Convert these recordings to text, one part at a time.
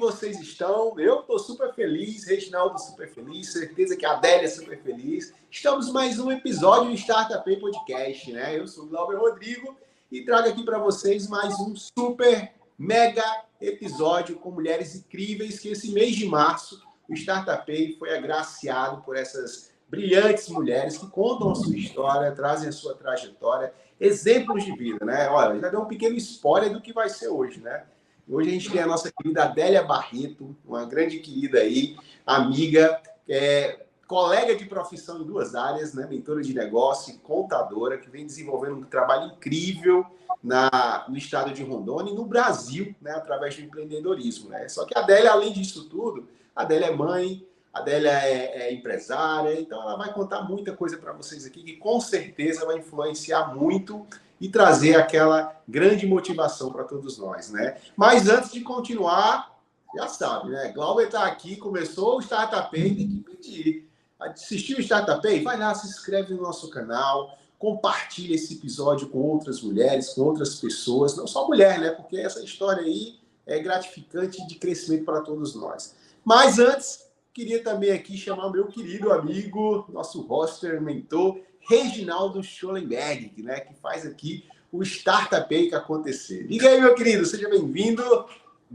vocês estão? Eu estou super feliz, Reginaldo super feliz, certeza que a Adélia é super feliz. Estamos em mais um episódio do Startup Podcast, né? Eu sou o Glauber Rodrigo e trago aqui para vocês mais um super mega episódio com mulheres incríveis que esse mês de março o Startup foi agraciado por essas brilhantes mulheres que contam a sua história, trazem a sua trajetória, exemplos de vida, né? Olha, já deu um pequeno spoiler do que vai ser hoje, né? Hoje a gente tem a nossa querida Adélia Barreto, uma grande querida aí, amiga, colega de profissão em duas áreas, né? Mentora de negócio e contadora, que vem desenvolvendo um trabalho incrível no estado de Rondônia e no Brasil, né? Através do empreendedorismo, né? Só que a Adélia, além disso tudo, a Adélia é mãe, a Adélia é empresária, então ela vai contar muita coisa para vocês aqui que com certeza vai influenciar muito e trazer aquela grande motivação para todos nós, né? Mas antes de continuar, já sabe, né? Glauber está aqui, começou o Startup, tem que pedir. Assistiu o Startup? Vai lá, se inscreve no nosso canal, compartilha esse episódio com outras mulheres, com outras pessoas, não só mulher, né? Porque essa história aí é gratificante de crescimento para todos nós. Mas antes, queria também aqui chamar o meu querido amigo, nosso roster, mentor, Reginaldo Schollenberg, né, que faz aqui o Startup acontecer. Diga aí, meu querido, seja bem-vindo.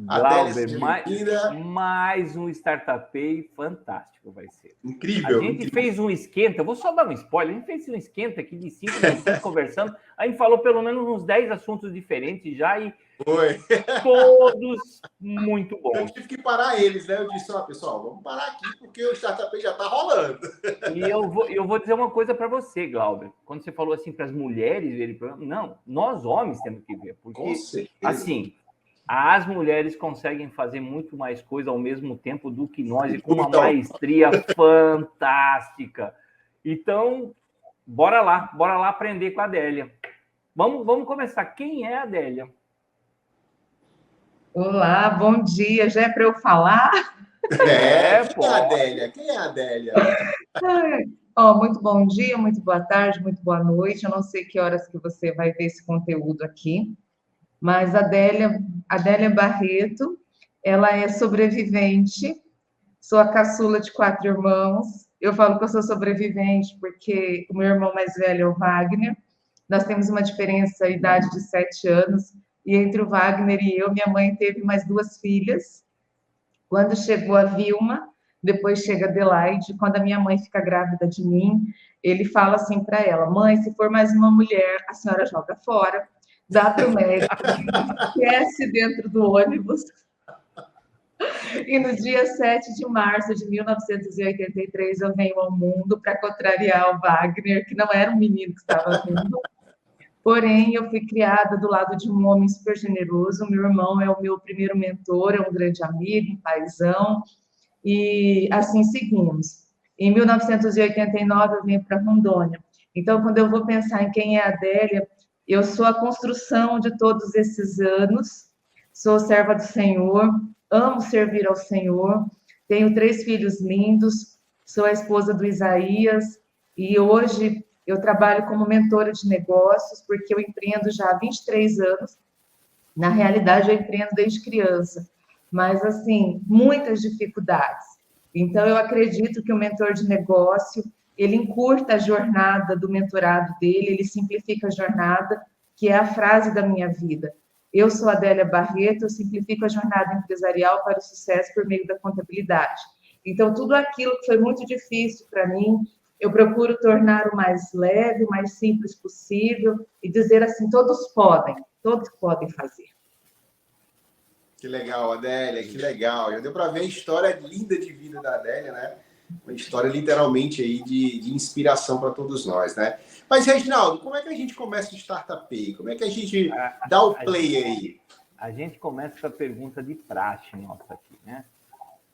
Adélia, seja bem-vinda. Mais um Startup fantástico vai ser. Incrível. A gente fez um esquenta, vou só dar um spoiler, a gente fez um esquenta aqui de 5 minutos conversando, a gente falou pelo menos uns 10 assuntos diferentes já e foi. Todos muito bons. Eu tive que parar eles, né? Eu disse, pessoal, vamos parar aqui porque o Startup já está rolando. E eu vou dizer uma coisa para você, Glauber. Quando você falou assim para as mulheres verem programa, não, nós homens temos que ver, porque assim, as mulheres conseguem fazer muito mais coisa ao mesmo tempo do que nós e com uma maestria fantástica. Então, bora lá aprender com a Adélia. Vamos começar. Quem é a Adélia? Olá, bom dia. Já é para eu falar? Quem é a Adélia? Quem é a Adélia? Muito bom dia, muito boa tarde, muito boa noite. Eu não sei que horas que você vai ver esse conteúdo aqui, mas a Adélia Barreto, ela é sobrevivente, sou a caçula de 4 irmãos. Eu falo que eu sou sobrevivente porque o meu irmão mais velho é o Wagner. Nós temos uma diferença de idade de 7 anos, e entre o Wagner e eu, minha mãe teve mais 2 filhas. Quando chegou a Vilma, depois chega a Adelaide. Quando a minha mãe fica grávida de mim, ele fala assim para ela: mãe, se for mais uma mulher, a senhora joga fora, dá para o médico, esquece dentro do ônibus. E no dia 7 de março de 1983, eu venho ao mundo para contrariar o Wagner, que não era um menino que estava vindo. Porém, eu fui criada do lado de um homem super generoso. Meu irmão é o meu primeiro mentor, é um grande amigo, um paizão. E assim seguimos. Em 1989, eu vim para Rondônia. Então, quando eu vou pensar em quem é a Adélia, eu sou a construção de todos esses anos. Sou serva do Senhor, amo servir ao Senhor. Tenho 3 filhos lindos, sou a esposa do Isaías. E hoje eu trabalho como mentora de negócios, porque eu empreendo já há 23 anos. Na realidade, eu empreendo desde criança, mas, assim, muitas dificuldades. Então, eu acredito que o mentor de negócio, ele encurta a jornada do mentorado dele, ele simplifica a jornada, que é a frase da minha vida. Eu sou a Adélia Barreto, eu simplifico a jornada empresarial para o sucesso por meio da contabilidade. Então, tudo aquilo que foi muito difícil para mim, eu procuro tornar o mais leve, o mais simples possível e dizer assim, todos podem fazer. Que legal, Adélia, que legal. Já deu para ver a história linda de vida da Adélia, né? Uma história literalmente aí de inspiração para todos nós, né? Mas, Reginaldo, como é que a gente começa o Startup? Como é que a gente dá o play aí? A gente começa com a pergunta de praxe nossa aqui, né?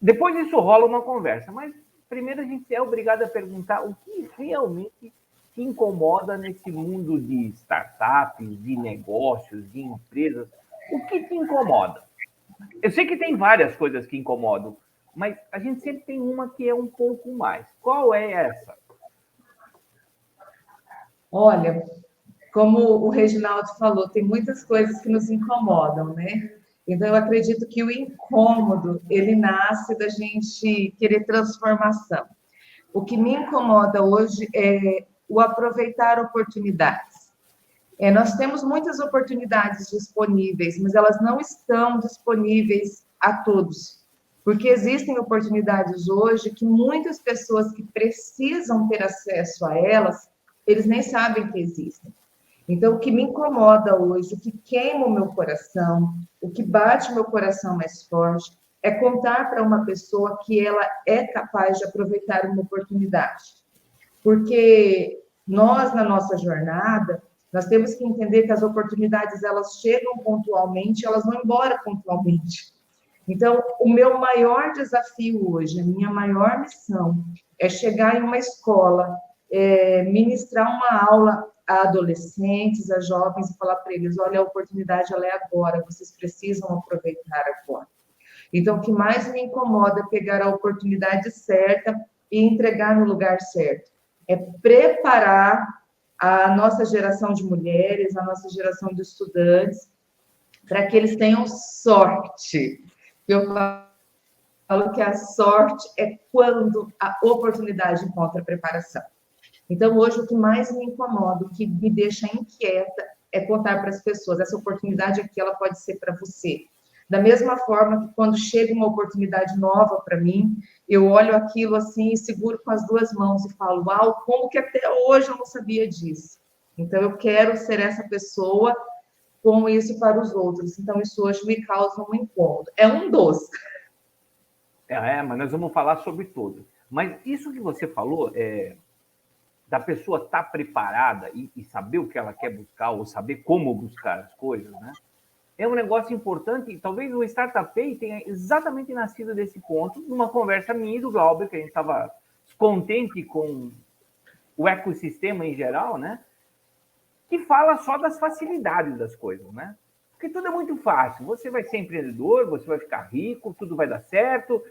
Depois disso rola uma conversa, mas primeiro a gente é obrigado a perguntar o que realmente te incomoda nesse mundo de startups, de negócios, de empresas. O que te incomoda? Eu sei que tem várias coisas que incomodam, mas a gente sempre tem uma que é um pouco mais. Qual é essa? Olha, como o Reginaldo falou, tem muitas coisas que nos incomodam, né? Então, eu acredito que o incômodo, ele nasce da gente querer transformação. O que me incomoda hoje é o aproveitar oportunidades. Nós temos muitas oportunidades disponíveis, mas elas não estão disponíveis a todos. Porque existem oportunidades hoje que muitas pessoas que precisam ter acesso a elas, eles nem sabem que existem. Então, o que me incomoda hoje, o que queima o meu coração, o que bate o meu coração mais forte, é contar para uma pessoa que ela é capaz de aproveitar uma oportunidade. Porque nós, na nossa jornada, nós temos que entender que as oportunidades, elas chegam pontualmente, elas vão embora pontualmente. Então, o meu maior desafio hoje, a minha maior missão, é chegar em uma escola, ministrar uma aula a adolescentes, a jovens, e falar para eles, olha, a oportunidade ela é agora, vocês precisam aproveitar agora. Então, o que mais me incomoda é pegar a oportunidade certa e entregar no lugar certo. É preparar a nossa geração de mulheres, a nossa geração de estudantes, para que eles tenham sorte. Eu falo que a sorte é quando a oportunidade encontra preparação. Então, hoje, o que mais me incomoda, o que me deixa inquieta, é contar para as pessoas, essa oportunidade aqui, ela pode ser para você. Da mesma forma que quando chega uma oportunidade nova para mim, eu olho aquilo assim e seguro com as duas mãos e falo, uau, como que até hoje eu não sabia disso? Então, eu quero ser essa pessoa com isso para os outros. Então, isso hoje me causa um incômodo. É um doce. Mas nós vamos falar sobre tudo. Mas isso que você falou, da pessoa estar preparada e saber o que ela quer buscar, ou saber como buscar as coisas, né? É um negócio importante, e talvez o Startup Pay tenha exatamente nascido desse ponto, numa conversa minha e do Glauber, que a gente estava descontente com o ecossistema em geral, né? Que fala só das facilidades das coisas, né? Porque tudo é muito fácil. Você vai ser empreendedor, você vai ficar rico, tudo vai dar certo.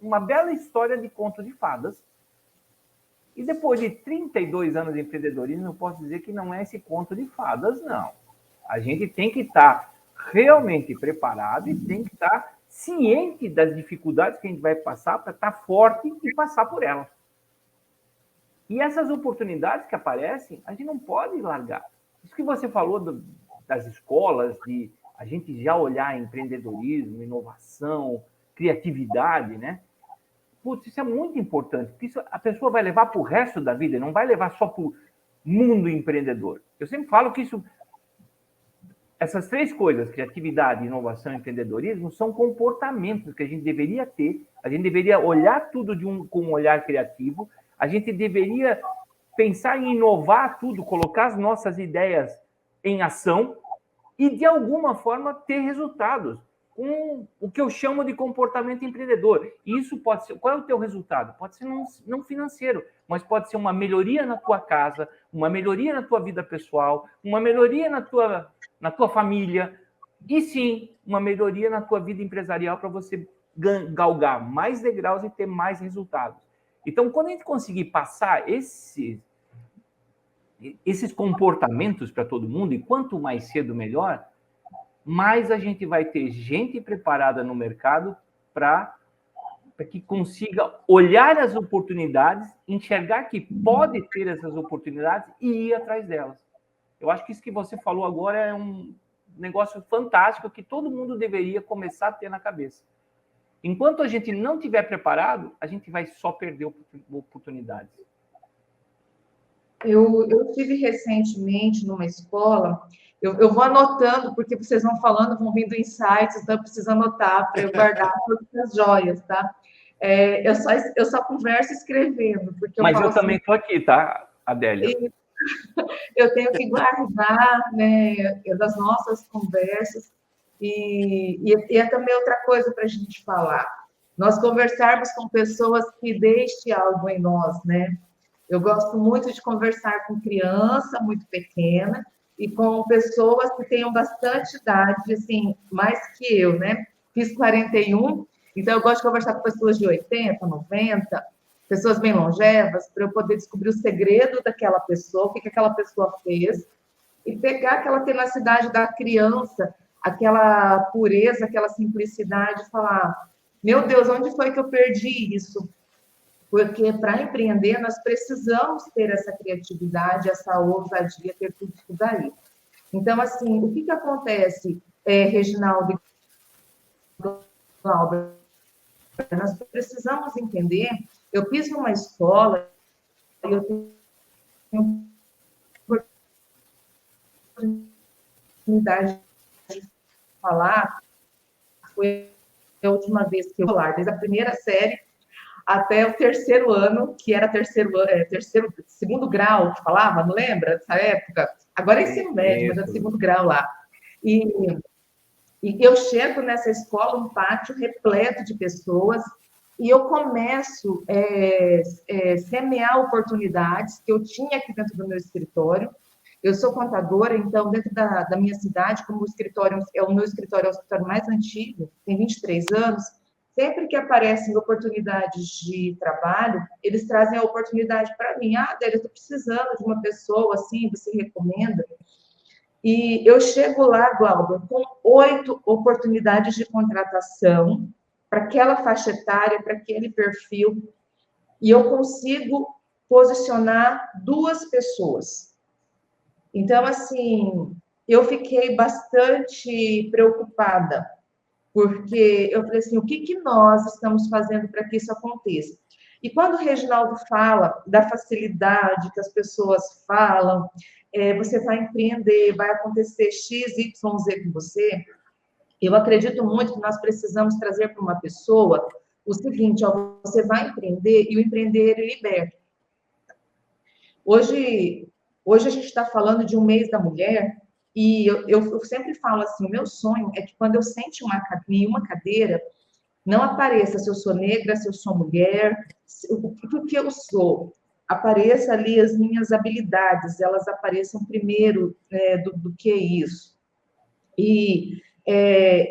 Uma bela história de conto de fadas. E depois de 32 anos de empreendedorismo, eu posso dizer que não é esse conto de fadas, não. A gente tem que estar realmente preparado e tem que estar ciente das dificuldades que a gente vai passar para estar forte e passar por elas. E essas oportunidades que aparecem, a gente não pode largar. Isso que você falou das escolas, de a gente já olhar empreendedorismo, inovação, criatividade, né? Putz, isso é muito importante, porque isso a pessoa vai levar para o resto da vida, não vai levar só para o mundo empreendedor. Eu sempre falo que essas três coisas, criatividade, inovação e empreendedorismo, são comportamentos que a gente deveria ter, a gente deveria olhar tudo com um olhar criativo, a gente deveria pensar em inovar tudo, colocar as nossas ideias em ação e, de alguma forma, ter resultados com o que eu chamo de comportamento empreendedor. E isso pode ser... Qual é o teu resultado? Pode ser não financeiro, mas pode ser uma melhoria na tua casa, uma melhoria na tua vida pessoal, uma melhoria na tua família e, sim, uma melhoria na tua vida empresarial para você galgar mais degraus e ter mais resultados. Então, quando a gente conseguir passar esses comportamentos para todo mundo, e quanto mais cedo, melhor, mais a gente vai ter gente preparada no mercado para que consiga olhar as oportunidades, enxergar que pode ter essas oportunidades e ir atrás delas. Eu acho que isso que você falou agora é um negócio fantástico que todo mundo deveria começar a ter na cabeça. Enquanto a gente não estiver preparado, a gente vai só perder oportunidades. Eu estive recentemente numa escola, eu vou anotando, porque vocês vão falando, vão vindo insights, então eu preciso anotar para eu guardar todas as joias, tá? Eu só converso escrevendo, porque Mas eu também estou aqui, tá, Adélia? Eu tenho que guardar, né, das nossas conversas, e é também outra coisa para a gente falar. Nós conversarmos com pessoas que deixem algo em nós, né? Eu gosto muito de conversar com criança muito pequena e com pessoas que tenham bastante idade, assim, mais que eu, né? Fiz 41, então eu gosto de conversar com pessoas de 80, 90, pessoas bem longevas, para eu poder descobrir o segredo daquela pessoa, o que aquela pessoa fez, e pegar aquela tenacidade da criança aquela pureza, aquela simplicidade, de falar, meu Deus, onde foi que eu perdi isso? Porque para empreender, nós precisamos ter essa criatividade, essa ousadia, ter tudo isso daí. Então, assim, o que acontece, Reginaldo e Glauber? Nós precisamos entender, eu fiz numa escola, eu tenho oportunidade de falar, foi a última vez que eu falar, desde a primeira série até o terceiro ano, que era segundo grau, que falava, não lembra dessa época? Agora é ensino médio, mas é segundo grau lá. E eu chego nessa escola, um pátio repleto de pessoas, e eu começo a semear oportunidades que eu tinha aqui dentro do meu escritório. Eu sou contadora, então, dentro da minha cidade, como o meu escritório é o escritório mais antigo, tem 23 anos, sempre que aparecem oportunidades de trabalho, eles trazem a oportunidade para mim. Ah, Adélia, eu estou precisando de uma pessoa assim, você recomenda? E eu chego lá, Glauber, com 8 oportunidades de contratação para aquela faixa etária, para aquele perfil, e eu consigo posicionar 2 pessoas. Então, assim, eu fiquei bastante preocupada, porque eu falei assim, o que nós estamos fazendo para que isso aconteça? E quando o Reginaldo fala da facilidade que as pessoas falam, você vai empreender, vai acontecer X, Y, Z com você, eu acredito muito que nós precisamos trazer para uma pessoa o seguinte, ó, você vai empreender e o empreender ele liberta. Hoje a gente está falando de um mês da mulher e eu sempre falo assim, o meu sonho é que quando eu sente em uma cadeira, não apareça se eu sou negra, se eu sou mulher, o que eu sou. Apareça ali as minhas habilidades, elas apareçam primeiro do que isso. E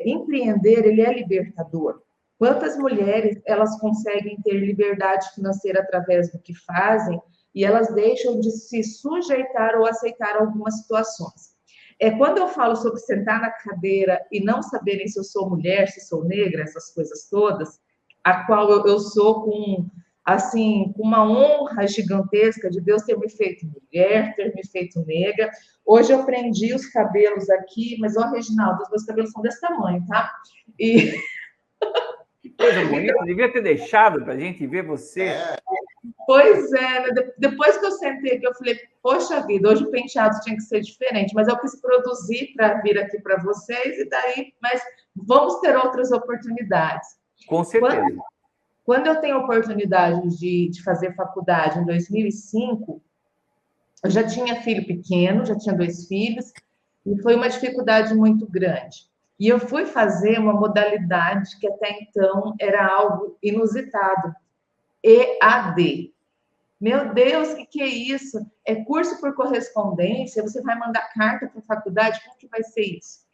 empreender, ele é libertador. Quantas mulheres, elas conseguem ter liberdade financeira através do que fazem e elas deixam de se sujeitar ou aceitar algumas situações. Quando eu falo sobre sentar na cadeira e não saberem se eu sou mulher, se sou negra, essas coisas todas, a qual eu sou com uma honra gigantesca de Deus ter me feito mulher, ter me feito negra. Hoje eu prendi os cabelos aqui, mas, ó, Reginaldo, os meus cabelos são desse tamanho, tá? Que coisa bonita, devia ter deixado para a gente ver você. Pois é, depois que eu sentei aqui, eu falei, poxa vida, hoje o penteado tinha que ser diferente, mas eu quis produzir para vir aqui para vocês, e daí, mas vamos ter outras oportunidades. Com certeza. Quando eu tenho a oportunidade de fazer faculdade em 2005, eu já tinha filho pequeno, já tinha 2 filhos, e foi uma dificuldade muito grande. E eu fui fazer uma modalidade que até então era algo inusitado, EAD. Meu Deus, o que é isso? É curso por correspondência? Você vai mandar carta para a faculdade? Como que vai ser isso?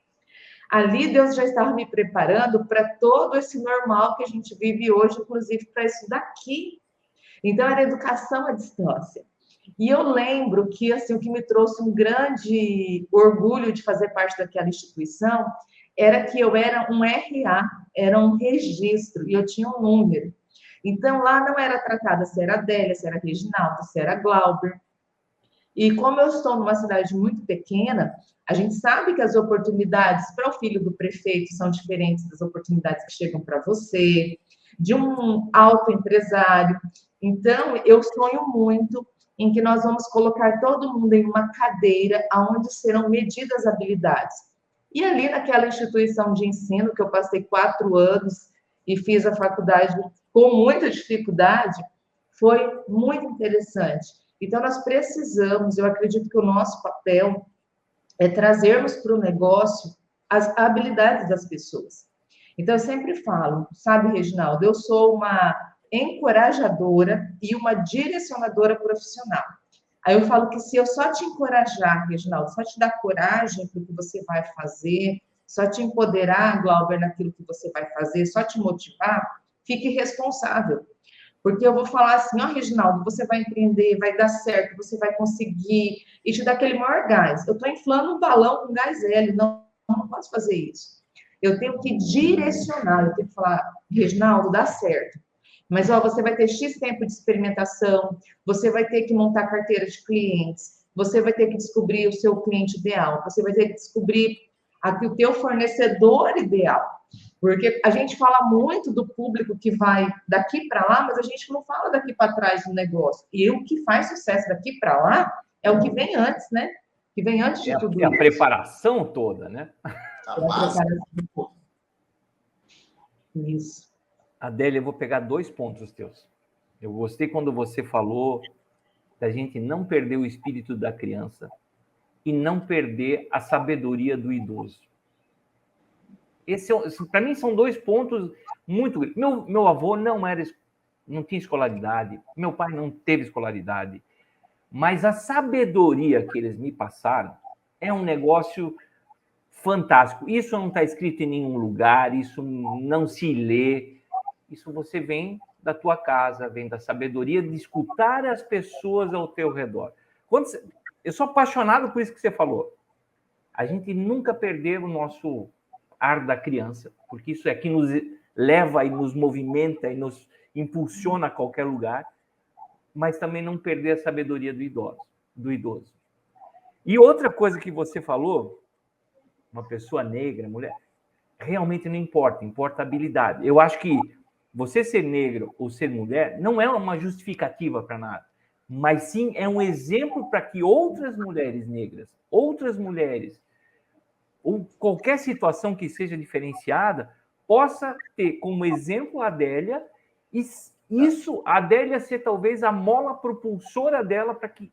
Ali Deus já estava me preparando para todo esse normal que a gente vive hoje, inclusive para isso daqui. Então, era educação à distância. E eu lembro que assim, o que me trouxe um grande orgulho de fazer parte daquela instituição era que eu era um RA, era um registro, e eu tinha um número. Então, lá não era tratada se era Adélia, se era Reginaldo, se era Glauber. E como eu estou numa cidade muito pequena, a gente sabe que as oportunidades para o filho do prefeito são diferentes das oportunidades que chegam para você, de um alto empresário. Então, eu sonho muito em que nós vamos colocar todo mundo em uma cadeira onde serão medidas habilidades. E ali naquela instituição de ensino, que eu passei 4 anos e fiz a faculdade com muita dificuldade, foi muito interessante. Então, nós precisamos, eu acredito que o nosso papel é trazermos para o negócio as habilidades das pessoas. Então, eu sempre falo, sabe, Reginaldo, eu sou uma encorajadora e uma direcionadora profissional. Aí eu falo que se eu só te encorajar, Reginaldo, só te dar coragem para o que você vai fazer, só te empoderar, Glauber, naquilo que você vai fazer, só te motivar, fique responsável. Porque eu vou falar assim, ó, Reginaldo, você vai empreender, vai dar certo, você vai conseguir, e te dar aquele maior gás. Eu estou inflando um balão com gás hélio, não não posso fazer isso. Eu tenho que direcionar, eu tenho que falar, Reginaldo, dá certo. Mas ó, você vai ter X tempo de experimentação, você vai ter que montar carteira de clientes, você vai ter que descobrir o seu cliente ideal, você vai ter que descobrir aqui o teu fornecedor ideal. Porque a gente fala muito do público que vai daqui para lá, mas a gente não fala daqui para trás do negócio. E o que faz sucesso daqui para lá é o que vem antes, né? Que vem antes de tudo isso. É a preparação toda, né? A base. Isso. Adélia, eu vou pegar 2 pontos teus. Eu gostei quando você falou da gente não perder o espírito da criança e não perder a sabedoria do idoso. Para mim, são 2 pontos muito grandes. Meu avô não tinha escolaridade, meu pai não teve escolaridade, mas a sabedoria que eles me passaram é um negócio fantástico. Isso não está escrito em nenhum lugar, isso não se lê, isso você vem da tua casa, vem da sabedoria de escutar as pessoas ao teu redor. Eu sou apaixonado por isso que você falou. A gente nunca perdeu o nosso ar da criança, porque isso é que nos leva e nos movimenta e nos impulsiona a qualquer lugar, mas também não perder a sabedoria do idoso. E outra coisa que você falou, uma pessoa negra, mulher, realmente não importa, importa a habilidade. Eu acho que você ser negro ou ser mulher não é uma justificativa para nada, mas sim é um exemplo para que outras mulheres negras, outras mulheres, ou qualquer situação que seja diferenciada, possa ter como exemplo a Adélia, e isso, a Adélia ser talvez a mola propulsora dela para que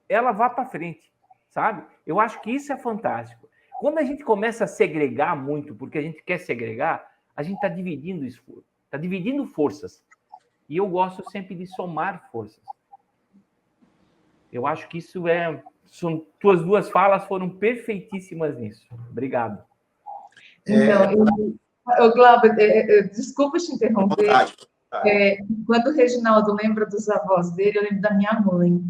ela vá para frente, sabe? Eu acho que isso é fantástico. Quando a gente começa a segregar muito, porque a gente quer segregar, a gente está dividindo esforço, está dividindo forças. E eu gosto sempre de somar forças. Eu acho que isso tuas 2 falas foram perfeitíssimas nisso. Obrigado. Então, Glauber, desculpa te interromper. Quando o Reginaldo lembra dos avós dele, eu lembro da minha mãe.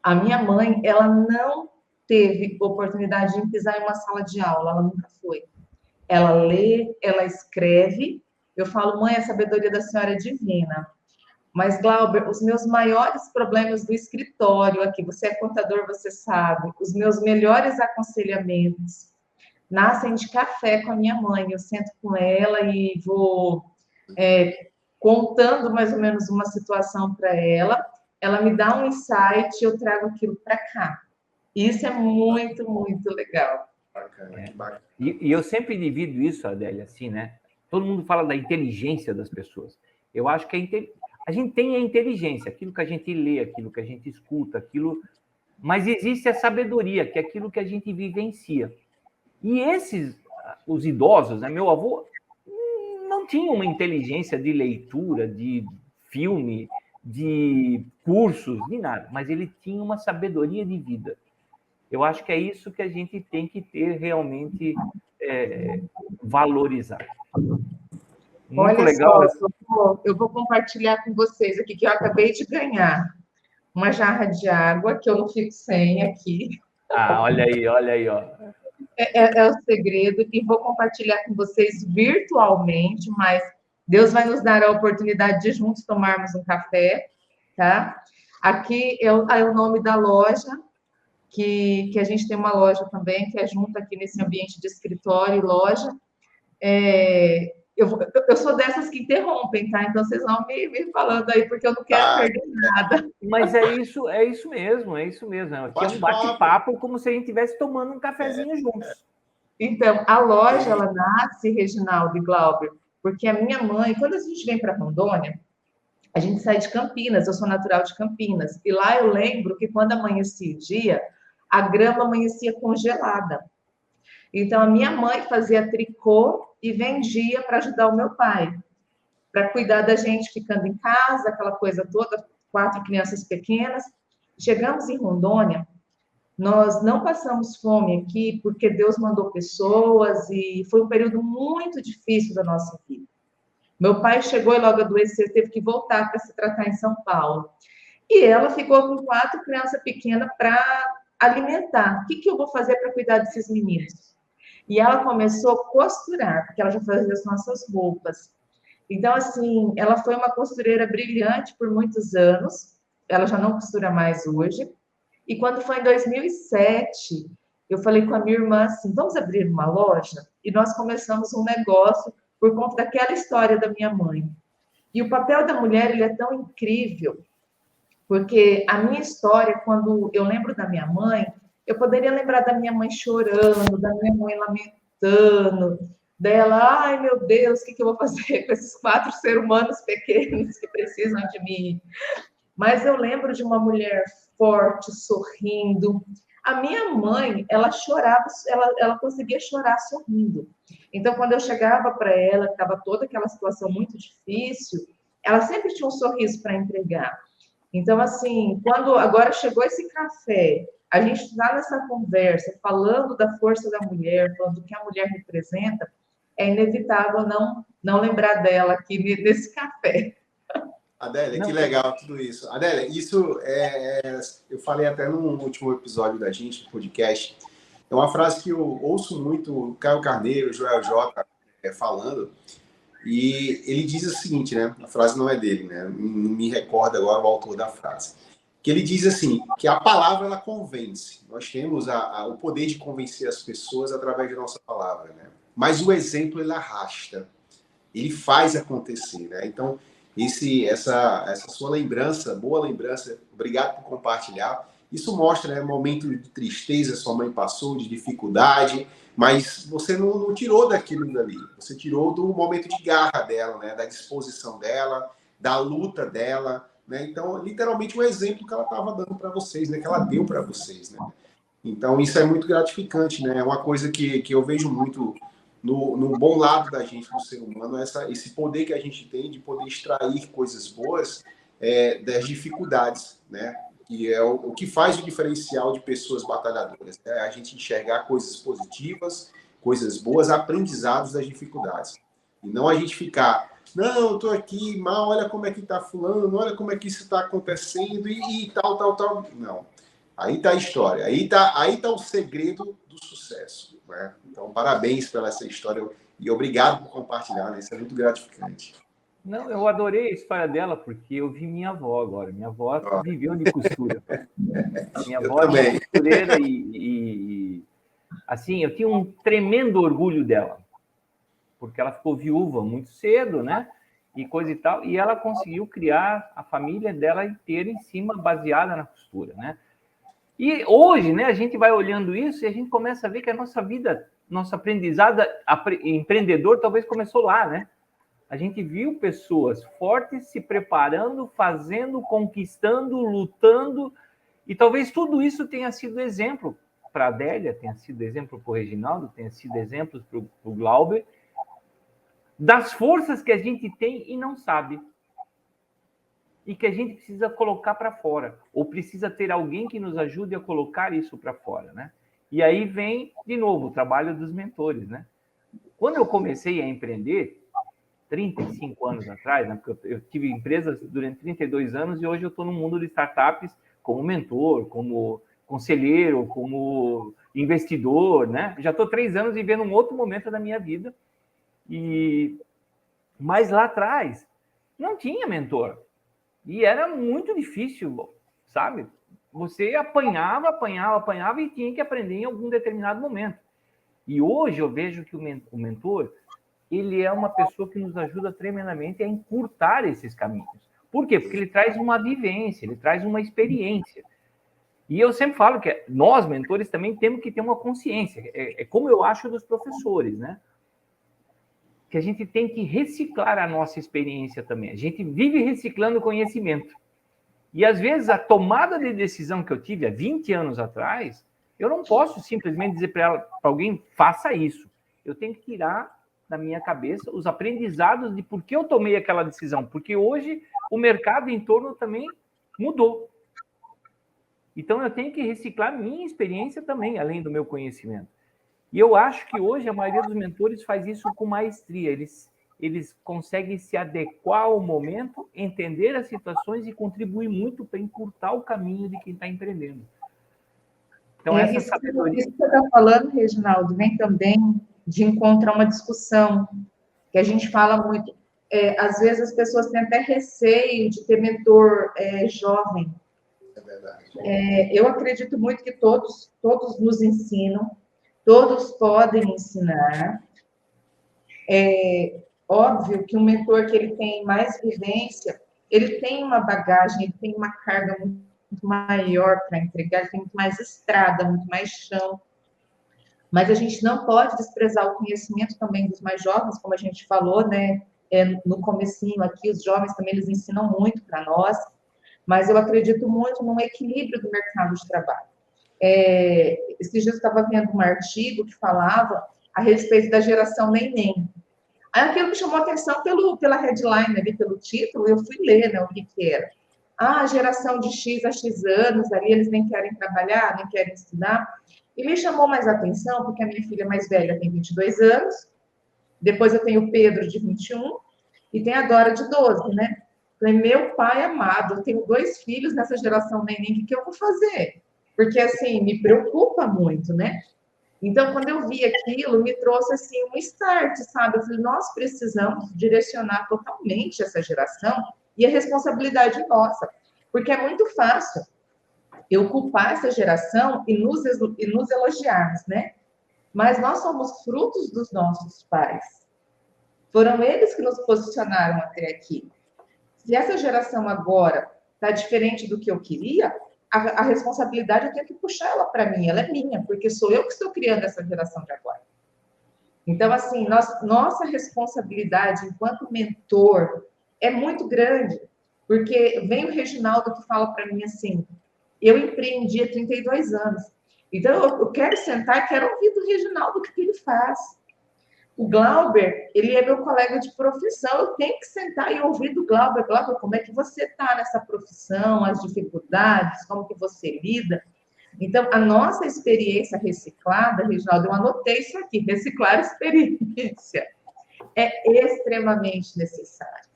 A minha mãe, ela não teve oportunidade de pisar em uma sala de aula, ela nunca foi. Ela lê, ela escreve. Eu falo, mãe, a sabedoria da senhora é divina. Mas, Glauber, os meus maiores problemas do escritório aqui, você é contador, você sabe, os meus melhores aconselhamentos nascem de café com a minha mãe. Eu sento com ela e vou contando mais ou menos uma situação para ela, ela me dá um insight e eu trago aquilo para cá. Isso é muito, muito legal. Bacana. E eu sempre divido isso, Adélia, assim, né? Todo mundo fala da inteligência das pessoas. Eu acho que a gente tem a inteligência, aquilo que a gente lê, aquilo que a gente escuta, mas existe a sabedoria, que é aquilo que a gente vivencia. E os idosos, né? Meu avô não tinha uma inteligência de leitura, de filme, de cursos, de nada, mas ele tinha uma sabedoria de vida. Eu acho que é isso que a gente tem que ter realmente valorizar. Muito legal. Só, eu vou compartilhar com vocês aqui que eu acabei de ganhar uma jarra de água que eu não fico sem aqui. Ah, olha aí, ó. É o segredo e vou compartilhar com vocês virtualmente, mas Deus vai nos dar a oportunidade de juntos tomarmos um café, tá? Aqui é o nome da loja, que a gente tem uma loja também, que é junto aqui nesse ambiente de escritório e loja. Eu sou dessas que interrompem, tá? Então vocês vão me falando aí, porque eu não quero perder nada. Mas é isso mesmo. Aqui é um bate-papo como se a gente estivesse tomando um cafezinho juntos. Então, a loja, ela nasce, Reginaldo e Glauber, porque a minha mãe, quando a gente vem para Rondônia, a gente sai de Campinas, eu sou natural de Campinas, e lá eu lembro que quando amanhecia o dia, a grama amanhecia congelada. Então, a minha mãe fazia tricô e vendia para ajudar o meu pai, para cuidar da gente ficando em casa, aquela coisa toda, 4 crianças pequenas. Chegamos em Rondônia, nós não passamos fome aqui porque Deus mandou pessoas e foi um período muito difícil da nossa vida. Meu pai chegou e logo adoeceu, teve que voltar para se tratar em São Paulo. E ela ficou com 4 crianças pequenas para alimentar. O que eu vou fazer para cuidar desses meninos? E ela começou a costurar, porque ela já fazia as nossas roupas. Então, assim, ela foi uma costureira brilhante por muitos anos. Ela já não costura mais hoje. E quando foi em 2007, eu falei com a minha irmã assim: vamos abrir uma loja? E nós começamos um negócio por conta daquela história da minha mãe. E o papel da mulher, ele é tão incrível, porque a minha história, quando eu lembro da minha mãe, eu poderia lembrar da minha mãe chorando, da minha mãe lamentando, dela, ai meu Deus, o que eu vou fazer com esses 4 seres humanos pequenos que precisam de mim? Mas eu lembro de uma mulher forte, sorrindo. A minha mãe, ela chorava, ela conseguia chorar sorrindo. Então, quando eu chegava para ela, estava toda aquela situação muito difícil, ela sempre tinha um sorriso para entregar. Então, assim, quando agora chegou esse café, a gente está nessa conversa, falando da força da mulher, falando do que a mulher representa, é inevitável não lembrar dela aqui nesse café. Adélia, que Não, legal tudo isso. Adélia, isso eu falei até no último episódio da gente, do podcast. É uma frase que eu ouço muito o Caio Carneiro, o Joel J. Falando, e ele diz o seguinte, né? A frase não é dele, né? Não me recordo agora o autor da frase. Que ele diz assim, que a palavra ela convence. Nós temos o poder de convencer as pessoas através da nossa palavra, né? Mas o exemplo ele arrasta, ele faz acontecer, né? Então essa sua lembrança, boa lembrança, obrigado por compartilhar. Isso mostra, né, momento de tristeza sua mãe passou, de dificuldade, mas você não tirou daquilo dali. Você tirou do momento de garra dela, né, da disposição dela, da luta dela, né? Então, literalmente, o exemplo que ela estava dando para vocês, né, que ela deu para vocês, né? Então, isso é muito gratificante, né? É uma coisa que eu vejo muito no bom lado da gente, do ser humano, esse poder que a gente tem de poder extrair coisas boas das dificuldades, né? E é o que faz o diferencial de pessoas batalhadoras, né? A gente enxergar coisas positivas, coisas boas, aprendizados das dificuldades. E não a gente ficar, não, eu tô aqui mal, olha como é que tá fulano, olha como é que isso está acontecendo e tal. Não. Aí está a história, aí tá o segredo do sucesso, né? Então, parabéns pela essa história e obrigado por compartilhar, né? Isso é muito gratificante. não, eu adorei a história dela, porque eu vi minha avó agora. Minha avó Ó, viveu de costura. A minha eu avó era uma também. costureira e assim, eu tinha um tremendo orgulho dela, porque ela ficou viúva muito cedo, né? E coisa e tal, e ela conseguiu criar a família dela inteira em cima, baseada na costura, né? E hoje, né, a gente vai olhando isso e a gente começa a ver que a nossa vida, nosso aprendizado empreendedor talvez começou lá, né? A gente viu pessoas fortes se preparando, fazendo, conquistando, lutando, e talvez tudo isso tenha sido exemplo para a Adélia, tenha sido exemplo para o Reginaldo, tenha sido exemplo para o Glauber, das forças que a gente tem e não sabe. E que a gente precisa colocar para fora, ou precisa ter alguém que nos ajude a colocar isso para fora, né? E aí vem, de novo, o trabalho dos mentores, né? Quando eu comecei a empreender, 35 anos atrás, né? Porque eu tive empresas durante 32 anos e hoje eu estou no mundo de startups como mentor, como conselheiro, como investidor, né? Já estou 3 anos vivendo um outro momento da minha vida. Mas lá atrás não tinha mentor. E era muito difícil, sabe? Você apanhava e tinha que aprender em algum determinado momento. E hoje eu vejo que o mentor, ele é uma pessoa que nos ajuda tremendamente a encurtar esses caminhos. Por quê? Porque ele traz uma vivência, ele traz uma experiência. E eu sempre falo que nós, mentores, também temos que ter uma consciência. É como eu acho dos professores, né? Que a gente tem que reciclar a nossa experiência também. A gente vive reciclando conhecimento. E, às vezes, a tomada de decisão que eu tive há 20 anos atrás, eu não posso simplesmente dizer para alguém, faça isso. Eu tenho que tirar da minha cabeça os aprendizados de por que eu tomei aquela decisão. Porque hoje o mercado em torno também mudou. Então, eu tenho que reciclar minha experiência também, além do meu conhecimento. E eu acho que hoje a maioria dos mentores faz isso com maestria. Eles conseguem se adequar ao momento, entender as situações e contribuir muito para encurtar o caminho de quem está empreendendo. Então, essa sabedoria... Isso que você está falando, Reginaldo, vem também de encontrar uma discussão, que a gente fala muito. Às vezes as pessoas têm até receio de ter mentor jovem. É verdade. Eu acredito muito que todos nos ensinam, todos podem ensinar. Óbvio que um mentor que ele tem mais vivência, ele tem uma bagagem, ele tem uma carga muito maior para entregar, ele tem muito mais estrada, muito mais chão. Mas a gente não pode desprezar o conhecimento também dos mais jovens, como a gente falou, né? No comecinho aqui, os jovens também eles ensinam muito para nós, mas eu acredito muito no equilíbrio do mercado de trabalho. Esses dias eu estava vendo um artigo que falava a respeito da geração neném. Aí aquilo me chamou a atenção pela headline ali, pelo título, eu fui ler, né, o que era. A geração de X a X anos, ali eles nem querem trabalhar, nem querem estudar. E me chamou mais a atenção, porque a minha filha mais velha tem 22 anos, depois eu tenho o Pedro, de 21, e tem a Dora, de 12, né? Falei, meu pai amado, eu tenho 2 filhos nessa geração neném, o que eu vou fazer? Porque, assim, me preocupa muito, né? Então, quando eu vi aquilo, me trouxe, assim, um start, sabe? Eu falei, nós precisamos direcionar totalmente essa geração e a responsabilidade nossa, porque é muito fácil eu culpar essa geração e nos elogiarmos, né? Mas nós somos frutos dos nossos pais. Foram eles que nos posicionaram até aqui. Se essa geração agora está diferente do que eu queria, a responsabilidade eu tenho que puxar ela para mim, ela é minha, porque sou eu que estou criando essa geração de agora. Então, assim, nossa responsabilidade enquanto mentor é muito grande, porque vem o Reginaldo que fala para mim assim, eu empreendi há 32 anos, então eu quero sentar e quero ouvir do Reginaldo o que ele faz. O Glauber, ele é meu colega de profissão, eu tenho que sentar e ouvir do Glauber. Glauber, como é que você está nessa profissão, as dificuldades, como que você lida? Então, a nossa experiência reciclada, Reginaldo, eu anotei isso aqui, reciclar experiência, é extremamente necessário.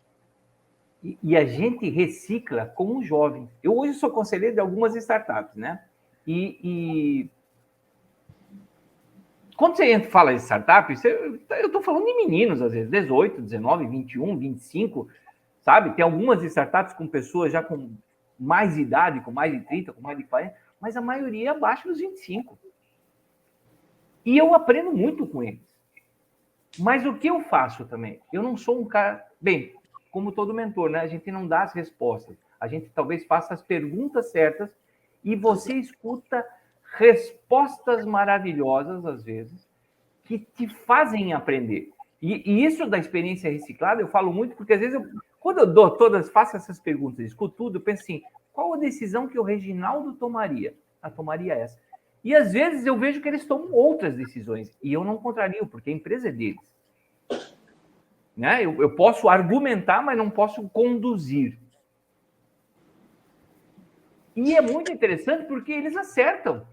E a gente recicla como jovem. Eu hoje sou conselheiro de algumas startups, né? Quando você fala de startup, eu estou falando de meninos, às vezes, 18, 19, 21, 25, sabe? Tem algumas startups com pessoas já com mais idade, com mais de 30, com mais de 40, mas a maioria é abaixo dos 25. E eu aprendo muito com eles. Mas o que eu faço também? Eu não sou um cara... Bem, como todo mentor, né? A gente não dá as respostas. A gente talvez faça as perguntas certas e você escuta respostas maravilhosas, às vezes, que te fazem aprender. E isso da experiência reciclada, eu falo muito, porque às vezes, quando eu faço essas perguntas, escuto tudo, eu penso assim, qual a decisão que o Reginaldo tomaria? Tomaria essa. E às vezes eu vejo que eles tomam outras decisões, e eu não contrario, porque a empresa é deles. Né? Eu posso argumentar, mas não posso conduzir. E é muito interessante porque eles acertam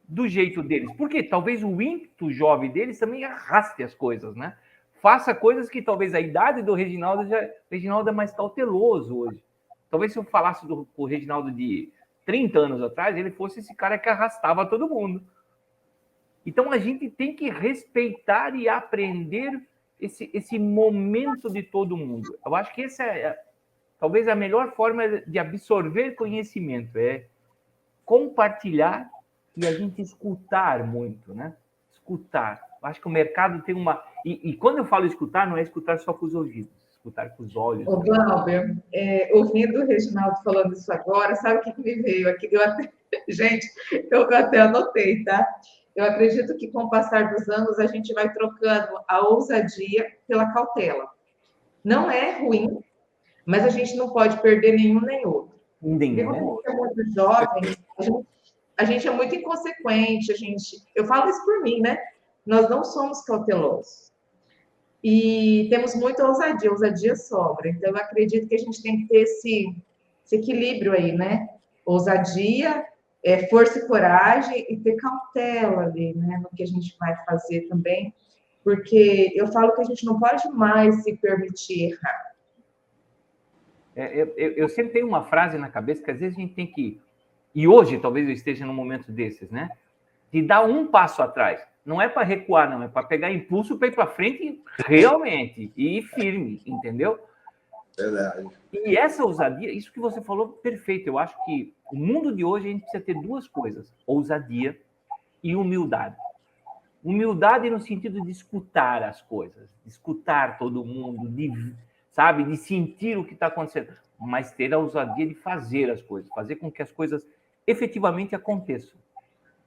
do jeito deles. Porque talvez o ímpeto jovem deles também arraste as coisas, né? Faça coisas que talvez a idade do Reginaldo Reginaldo é mais cauteloso hoje. Talvez se eu falasse com o Reginaldo de 30 anos atrás, ele fosse esse cara que arrastava todo mundo. Então a gente tem que respeitar e aprender esse momento de todo mundo. Eu acho que essa é talvez a melhor forma de absorver conhecimento, é compartilhar e a gente escutar muito, né? Escutar. Eu acho que o mercado tem uma... E quando eu falo escutar, não é escutar só com os ouvidos, escutar com os olhos. Ô, Glauber, ouvindo o Reginaldo falando isso agora, sabe o que me veio aqui? Gente, eu até anotei, tá? Eu acredito que com o passar dos anos a gente vai trocando a ousadia pela cautela. Não é ruim, mas a gente não pode perder nenhum nem outro. Porque quando a gente é muito jovem, a gente é muito inconsequente, eu falo isso por mim, né? Nós não somos cautelosos. E temos muita ousadia sobra. Então, eu acredito que a gente tem que ter esse equilíbrio aí, né? Ousadia, força e coragem e ter cautela ali, né? No que a gente vai fazer também. Porque eu falo que a gente não pode mais se permitir errar. Eu sempre tenho uma frase na cabeça que às vezes a gente tem que e hoje talvez eu esteja num momento desses, né? De dar um passo atrás. Não é para recuar, não, é para pegar impulso para ir para frente realmente, e ir firme, entendeu? Verdade. E essa ousadia, isso que você falou, perfeito. Eu acho que o mundo de hoje a gente precisa ter duas coisas: ousadia e humildade. Humildade no sentido de escutar as coisas, de escutar todo mundo, sabe, de sentir o que está acontecendo, mas ter a ousadia de fazer as coisas, fazer com que as coisas efetivamente aconteçam.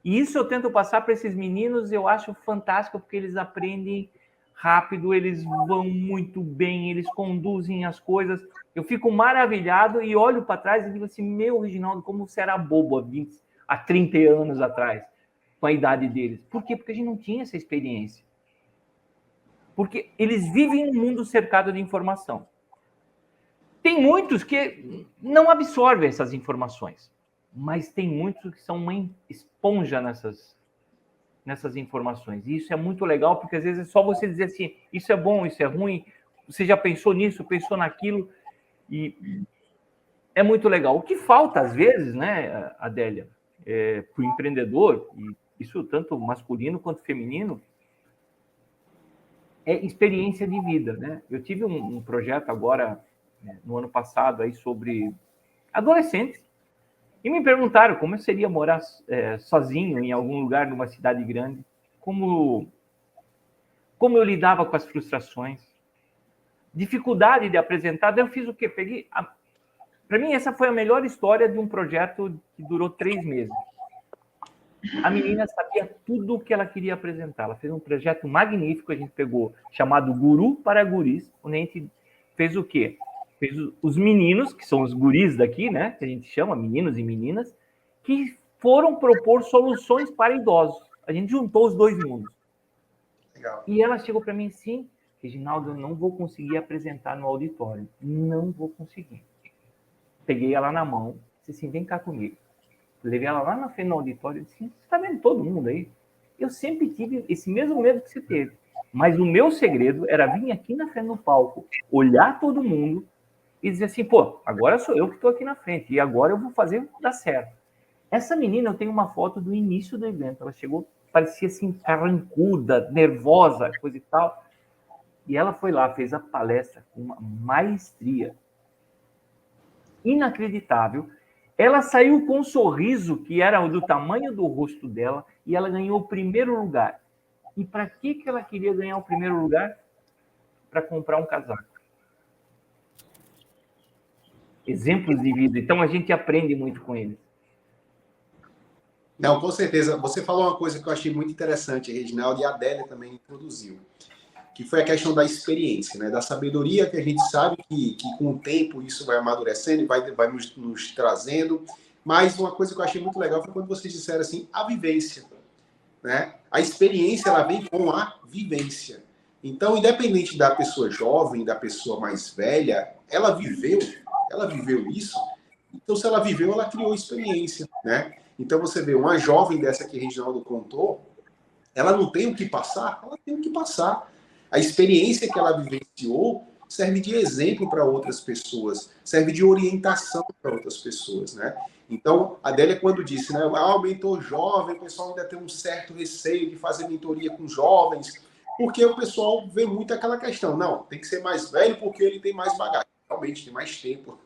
E isso eu tento passar para esses meninos, eu acho fantástico, porque eles aprendem rápido, eles vão muito bem, eles conduzem as coisas. Eu fico maravilhado e olho para trás e digo assim, meu, Reginaldo, como você era bobo há 30 anos atrás, com a idade deles. Por quê? Porque a gente não tinha essa experiência. Porque eles vivem um mundo cercado de informação. Tem muitos que não absorvem essas informações, mas tem muitos que são uma esponja nessas informações. E isso é muito legal, porque às vezes é só você dizer assim, isso é bom, isso é ruim, você já pensou nisso, pensou naquilo, e é muito legal. O que falta, às vezes, né, Adélia, para o empreendedor, e isso tanto masculino quanto feminino, é experiência de vida, né? Eu tive um projeto agora, no ano passado, aí sobre adolescentes, e me perguntaram como seria morar sozinho em algum lugar numa cidade grande, como eu lidava com as frustrações, dificuldade de apresentar. Daí eu fiz o quê? Para mim, essa foi a melhor história de um projeto que durou 3 meses. A menina sabia tudo o que ela queria apresentar. Ela fez um projeto magnífico, a gente pegou, chamado Guru para Guris, onde a gente fez o quê? Fez os meninos, que são os guris daqui, né? Que a gente chama, meninos e meninas, que foram propor soluções para idosos. A gente juntou os dois mundos. Legal. E ela chegou para mim assim, Reginaldo, eu não vou conseguir apresentar no auditório. Não vou conseguir. Peguei ela na mão, disse assim, vem cá comigo. Levei ela lá na frente do auditório e disse, você está vendo todo mundo aí? Eu sempre tive esse mesmo medo que você teve. Mas o meu segredo era vir aqui na frente do palco, olhar todo mundo e dizer assim, pô, agora sou eu que estou aqui na frente e agora eu vou fazer dar certo. Essa menina, eu tenho uma foto do início do evento. Ela chegou, parecia assim, carrancuda, nervosa, coisa e tal. E ela foi lá, fez a palestra com uma maestria inacreditável. Ela saiu com um sorriso que era do tamanho do rosto dela e ela ganhou o primeiro lugar. E para que ela queria ganhar o primeiro lugar? Para comprar um casaco. Exemplos de vida. Então, a gente aprende muito com eles. Não, com certeza. Você falou uma coisa que eu achei muito interessante, Reginaldo, e a Adélia também introduziu, que foi a questão da experiência, né? Da sabedoria, que a gente sabe que com o tempo isso vai amadurecendo e vai nos trazendo. Mas uma coisa que eu achei muito legal foi quando vocês disseram assim, a vivência, né? A experiência, ela vem com a vivência. Então, independente da pessoa jovem, da pessoa mais velha, ela viveu isso. Então, se ela viveu, ela criou experiência, né? Então, você vê uma jovem dessa que o Reginaldo contou, ela não tem o que passar? Ela tem o que passar. A experiência que ela vivenciou serve de exemplo para outras pessoas, serve de orientação para outras pessoas, né? Então, a Adélia, quando disse, né, o mentor jovem, o pessoal ainda tem um certo receio de fazer mentoria com jovens, porque o pessoal vê muito aquela questão, não, tem que ser mais velho porque ele tem mais bagagem, realmente tem mais tempo.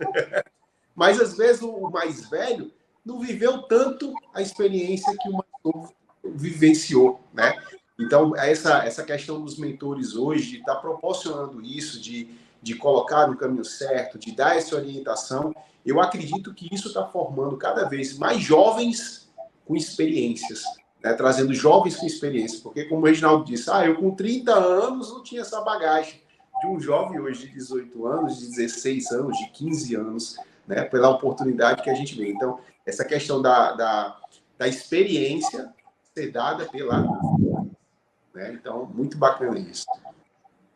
Mas, às vezes, o mais velho não viveu tanto a experiência que o mais novo vivenciou, né? Então, essa questão dos mentores hoje, de estar proporcionando isso, de colocar no caminho certo, de dar essa orientação, eu acredito que isso está formando cada vez mais jovens com experiências, né? Trazendo jovens com experiência, porque como o Reginaldo disse, eu com 30 anos não tinha essa bagagem de um jovem hoje de 18 anos, de 16 anos, de 15 anos, né? Pela oportunidade que a gente vê. Então, essa questão da experiência ser dada pela... né? Então, muito bacana isso.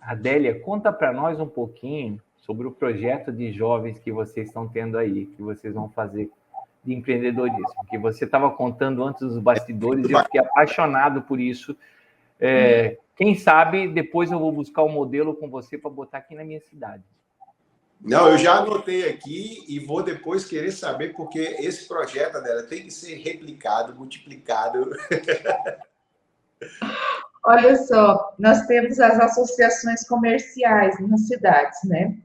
Adélia, conta para nós um pouquinho sobre o projeto de jovens que vocês estão tendo aí, que vocês vão fazer de empreendedorismo, que você estava contando antes dos bastidores e eu fiquei apaixonado por isso. Quem sabe depois eu vou buscar um modelo com você para botar aqui na minha cidade. Não, eu já anotei aqui e vou depois querer saber, porque esse projeto dela tem que ser replicado, multiplicado. Olha só, nós temos as associações comerciais nas cidades, né?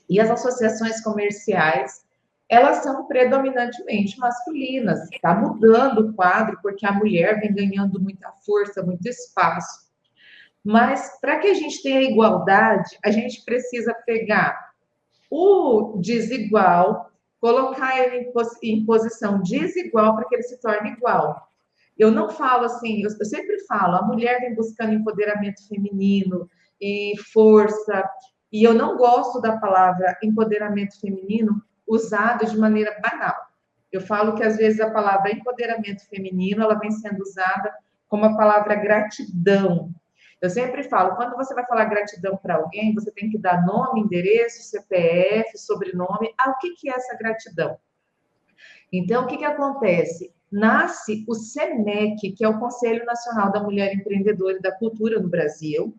E as associações comerciais, elas são predominantemente masculinas. Está mudando o quadro, porque a mulher vem ganhando muita força, muito espaço. Mas, para que a gente tenha igualdade, a gente precisa pegar o desigual, colocar ele em posição desigual para que ele se torne igual. Eu não falo assim, eu sempre falo, a mulher vem buscando empoderamento feminino e força, e eu não gosto da palavra empoderamento feminino usado de maneira banal. Eu falo que às vezes a palavra empoderamento feminino, ela vem sendo usada como a palavra gratidão. Eu sempre falo, quando você vai falar gratidão para alguém, você tem que dar nome, endereço, CPF, sobrenome. Ah, o que é essa gratidão? Então, o que acontece? Nasce o SEMEC, que é o Conselho Nacional da Mulher Empreendedora e da Cultura no Brasil,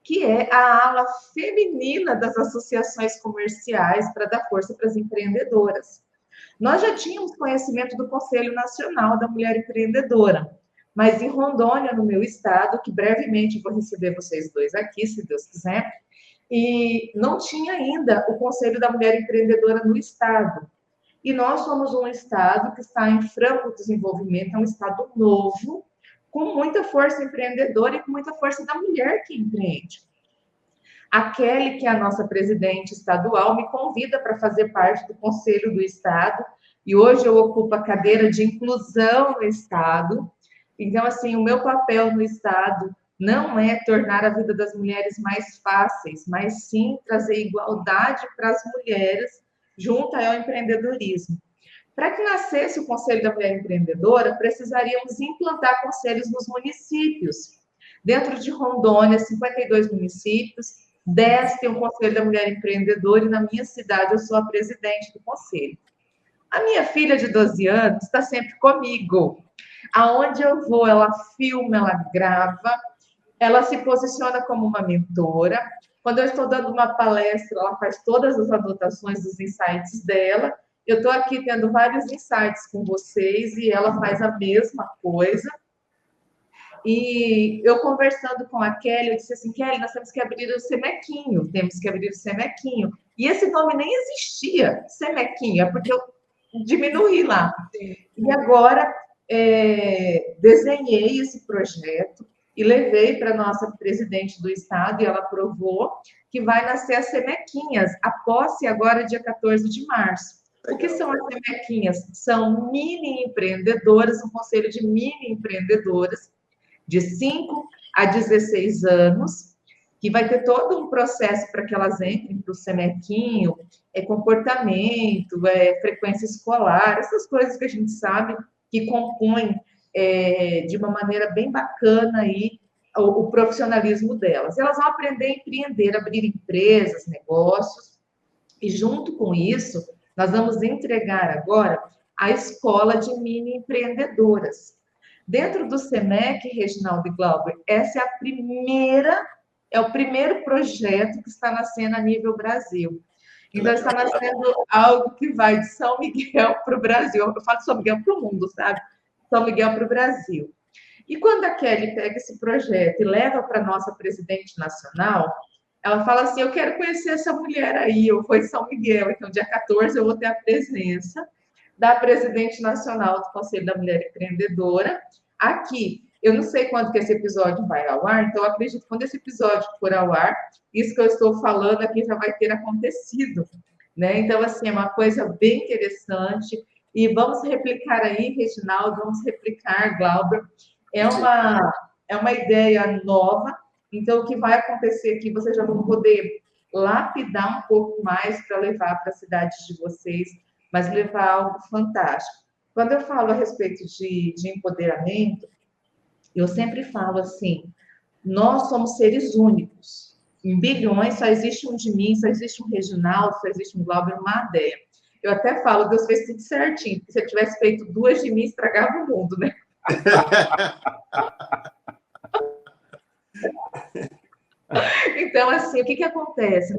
que é a ala feminina das associações comerciais para dar força para as empreendedoras. Nós já tínhamos conhecimento do Conselho Nacional da Mulher Empreendedora, mas em Rondônia, no meu estado, que brevemente vou receber vocês dois aqui, se Deus quiser, e não tinha ainda o Conselho da Mulher Empreendedora no estado. E nós somos um estado que está em franco desenvolvimento, é um estado novo, com muita força empreendedora e com muita força da mulher que empreende. A Kelly, que é a nossa presidente estadual, me convida para fazer parte do Conselho do Estado, e hoje eu ocupo a cadeira de inclusão no Estado. Então, assim, o meu papel no Estado não é tornar a vida das mulheres mais fáceis, mas sim trazer igualdade para as mulheres junto ao empreendedorismo. Para que nascesse o Conselho da Mulher Empreendedora, precisaríamos implantar conselhos nos municípios. Dentro de Rondônia, 52 municípios, 10 tem o Conselho da Mulher Empreendedora, e na minha cidade eu sou a presidente do conselho. A minha filha de 12 anos está sempre comigo. Aonde eu vou, ela filma, ela grava, ela se posiciona como uma mentora. Quando eu estou dando uma palestra, ela faz todas as anotações dos insights dela. Eu estou aqui tendo vários insights com vocês e ela faz a mesma coisa. E eu conversando com a Kelly, eu disse assim, Kelly, nós temos que abrir o Semequinho, temos que abrir o Semequinho. E esse nome nem existia, Semequinho, é porque eu diminuí lá. E agora desenhei esse projeto e levei para a nossa presidente do estado, e ela aprovou que vai nascer as Semequinhas, a posse agora dia 14 de março. O que são as Semequinhas? São mini empreendedoras, um conselho de mini empreendedoras, de 5 a 16 anos, que vai ter todo um processo para que elas entrem para o Semequinho, comportamento, frequência escolar, essas coisas que a gente sabe que compõem de uma maneira bem bacana aí o profissionalismo delas. Elas vão aprender a empreender, abrir empresas, negócios, e junto com isso, nós vamos entregar agora a escola de mini empreendedoras. Dentro do SEMEC, Reginaldo e Glauber, essa é o primeiro projeto que está nascendo a nível Brasil. Então, está nascendo algo que vai de São Miguel para o Brasil. Eu falo de São Miguel para o mundo, sabe? São Miguel para o Brasil. E quando a Kelly pega esse projeto e leva para a nossa presidente nacional, ela fala assim, eu quero conhecer essa mulher aí, eu vou em São Miguel, então dia 14 eu vou ter a presença da presidente nacional do Conselho da Mulher Empreendedora aqui. Eu não sei quando que esse episódio vai ao ar, então eu acredito que quando esse episódio for ao ar, isso que eu estou falando aqui já vai ter acontecido, né? Então, assim, é uma coisa bem interessante, e vamos replicar aí, Reginaldo, vamos replicar, Glauber, é uma ideia nova, então o que vai acontecer aqui, vocês já vão poder lapidar um pouco mais para levar para a cidade de vocês, mas levar algo fantástico. Quando eu falo a respeito de empoderamento, eu sempre falo assim, nós somos seres únicos. Em bilhões só existe um de mim, só existe um Reginaldo, só existe um Glauber, uma Adélia. Eu até falo, Deus fez tudo certinho, porque se eu tivesse feito 2 de mim, estragava o mundo, né? Então, assim, o que acontece?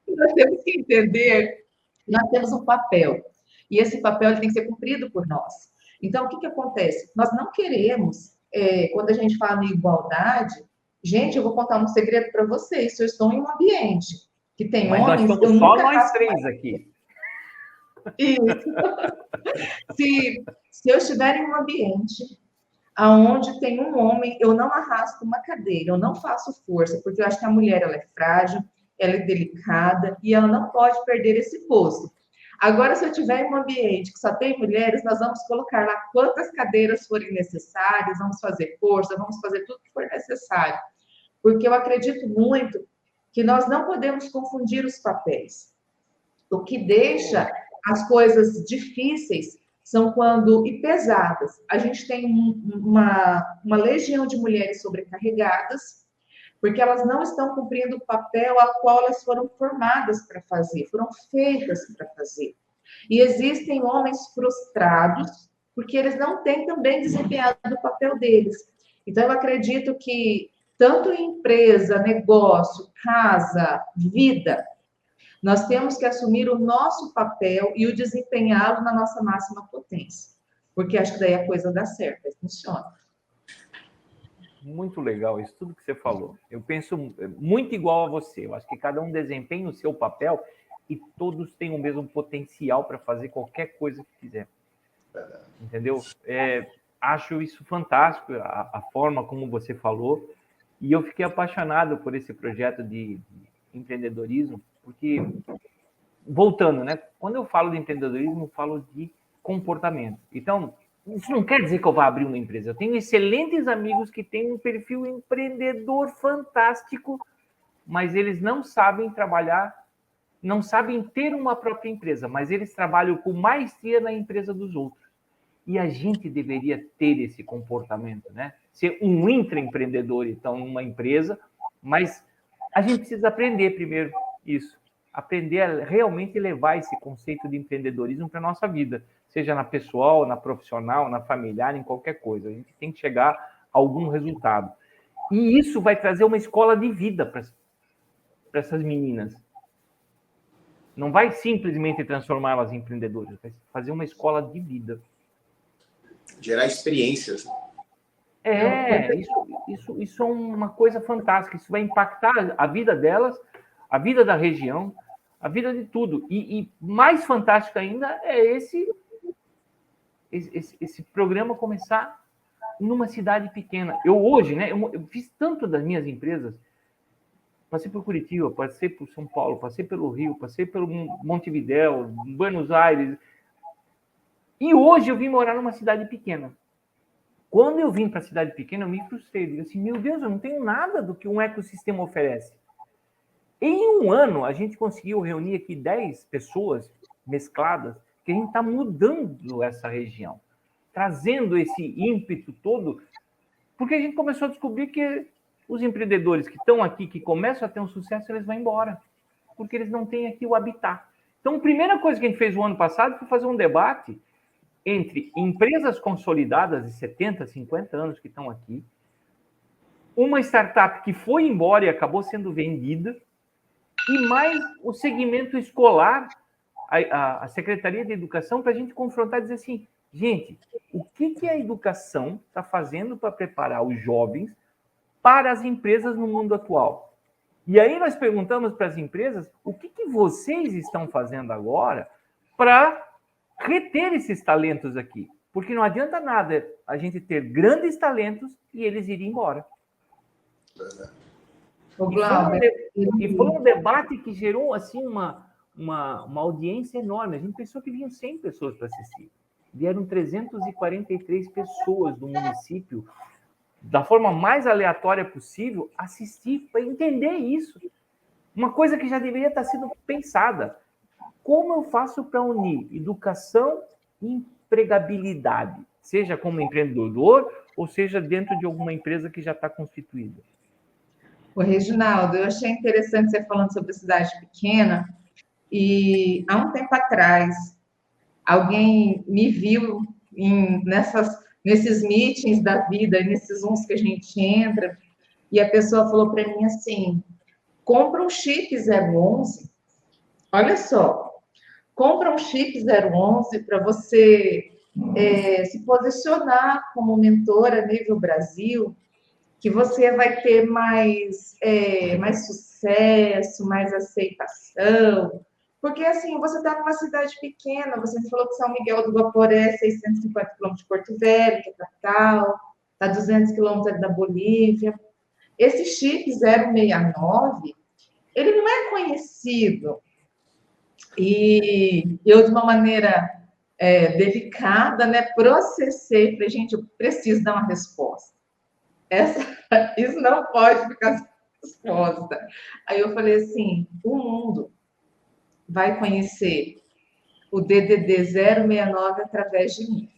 nós temos que entender, nós temos um papel, e esse papel ele tem que ser cumprido por nós. Então, o que acontece? Nós não queremos, quando a gente fala em igualdade, gente, eu vou contar um segredo para vocês, se eu estou em um ambiente que tem Mas homens, nós eu estamos só nunca nós raspo. três aqui. Isso. Se eu estiver em um ambiente aonde tem um homem, eu não arrasto uma cadeira, eu não faço força, porque eu acho que a mulher ela é frágil, ela é delicada e ela não pode perder esse posto. Agora, se eu estiver em um ambiente que só tem mulheres, nós vamos colocar lá quantas cadeiras forem necessárias, vamos fazer força, vamos fazer tudo que for necessário. Porque eu acredito muito que nós não podemos confundir os papéis. O que deixa as coisas difíceis são quando, e pesadas, a gente tem uma legião de mulheres sobrecarregadas, porque elas não estão cumprindo o papel a qual elas foram formadas para fazer, foram feitas para fazer. E existem homens frustrados, porque eles não têm também desempenhado o papel deles. Então, eu acredito que, tanto em empresa, negócio, casa, vida, nós temos que assumir o nosso papel e o desempenhá-lo na nossa máxima potência. Porque acho que daí a coisa dá certo, funciona. Muito legal isso, tudo que você falou. Eu penso muito igual a você. Eu acho que cada um desempenha o seu papel e todos têm o mesmo potencial para fazer qualquer coisa que quiser. Entendeu? Acho isso fantástico, a forma como você falou. E eu fiquei apaixonado por esse projeto de empreendedorismo, porque, voltando, né? Quando eu falo de empreendedorismo, eu falo de comportamento. Então, isso não quer dizer que eu vá abrir uma empresa. Eu tenho excelentes amigos que têm um perfil empreendedor fantástico, mas eles não sabem trabalhar, não sabem ter uma própria empresa, mas eles trabalham com maestria na empresa dos outros. E a gente deveria ter esse comportamento, né? Ser um intraempreendedor, então, numa empresa, mas a gente precisa aprender primeiro isso. Aprender a realmente levar esse conceito de empreendedorismo para a nossa vida, seja na pessoal, na profissional, na familiar, em qualquer coisa. A gente tem que chegar a algum resultado. E isso vai trazer uma escola de vida para essas meninas. Não vai simplesmente transformá-las em empreendedoras, vai fazer uma escola de vida. Gerar experiências. Isso é uma coisa fantástica. Isso vai impactar a vida delas, a vida da região, a vida de tudo. E mais fantástico ainda é esse programa começar numa cidade pequena. Eu hoje, né, eu fiz tanto das minhas empresas, passei por Curitiba, passei por São Paulo, passei pelo Rio, passei pelo Montevidéu, Buenos Aires, e hoje eu vim morar numa cidade pequena. Quando eu vim para a cidade pequena, eu me frustrei. Eu digo assim, meu Deus, eu não tenho nada do que um ecossistema oferece. Em um ano, a gente conseguiu reunir aqui 10 pessoas mescladas, que a gente está mudando essa região, trazendo esse ímpeto todo, porque a gente começou a descobrir que os empreendedores que estão aqui, que começam a ter um sucesso, eles vão embora, porque eles não têm aqui o habitat. Então, a primeira coisa que a gente fez o ano passado foi fazer um debate entre empresas consolidadas de 70, 50 anos que estão aqui, uma startup que foi embora e acabou sendo vendida, e mais o segmento escolar, a Secretaria de Educação, para a gente confrontar e dizer assim, gente, o que a educação está fazendo para preparar os jovens para as empresas no mundo atual? E aí nós perguntamos para as empresas o que vocês estão fazendo agora para reter esses talentos aqui. Porque não adianta nada a gente ter grandes talentos e eles irem embora. E foi um debate que gerou assim, uma audiência enorme. A gente pensou que vinham 100 pessoas para assistir. Vieram 343 pessoas do município, da forma mais aleatória possível, assistir para entender isso. Uma coisa que já deveria estar sendo pensada. Como eu faço para unir educação e empregabilidade? Seja como empreendedor ou seja dentro de alguma empresa que já está constituída. Ô, Reginaldo, eu achei interessante você falando sobre a cidade pequena, e há um tempo atrás, alguém me viu nesses meetings da vida, nesses uns que a gente entra, e a pessoa falou para mim assim, compra um chip 011, Olha só, compra um chip 011 para você se posicionar como mentora a nível Brasil, que você vai ter mais sucesso, mais aceitação. Porque, assim, você está numa cidade pequena, você me falou que São Miguel do Guaporé é 650 quilômetros de Porto Velho, que é capital, está 200 quilômetros da Bolívia. Esse chip 069, ele não é conhecido. E eu, de uma maneira delicada, né, processei, falei, gente, eu preciso dar uma resposta. Isso não pode ficar sem resposta. Aí eu falei assim, o mundo vai conhecer o DDD 069 através de mim.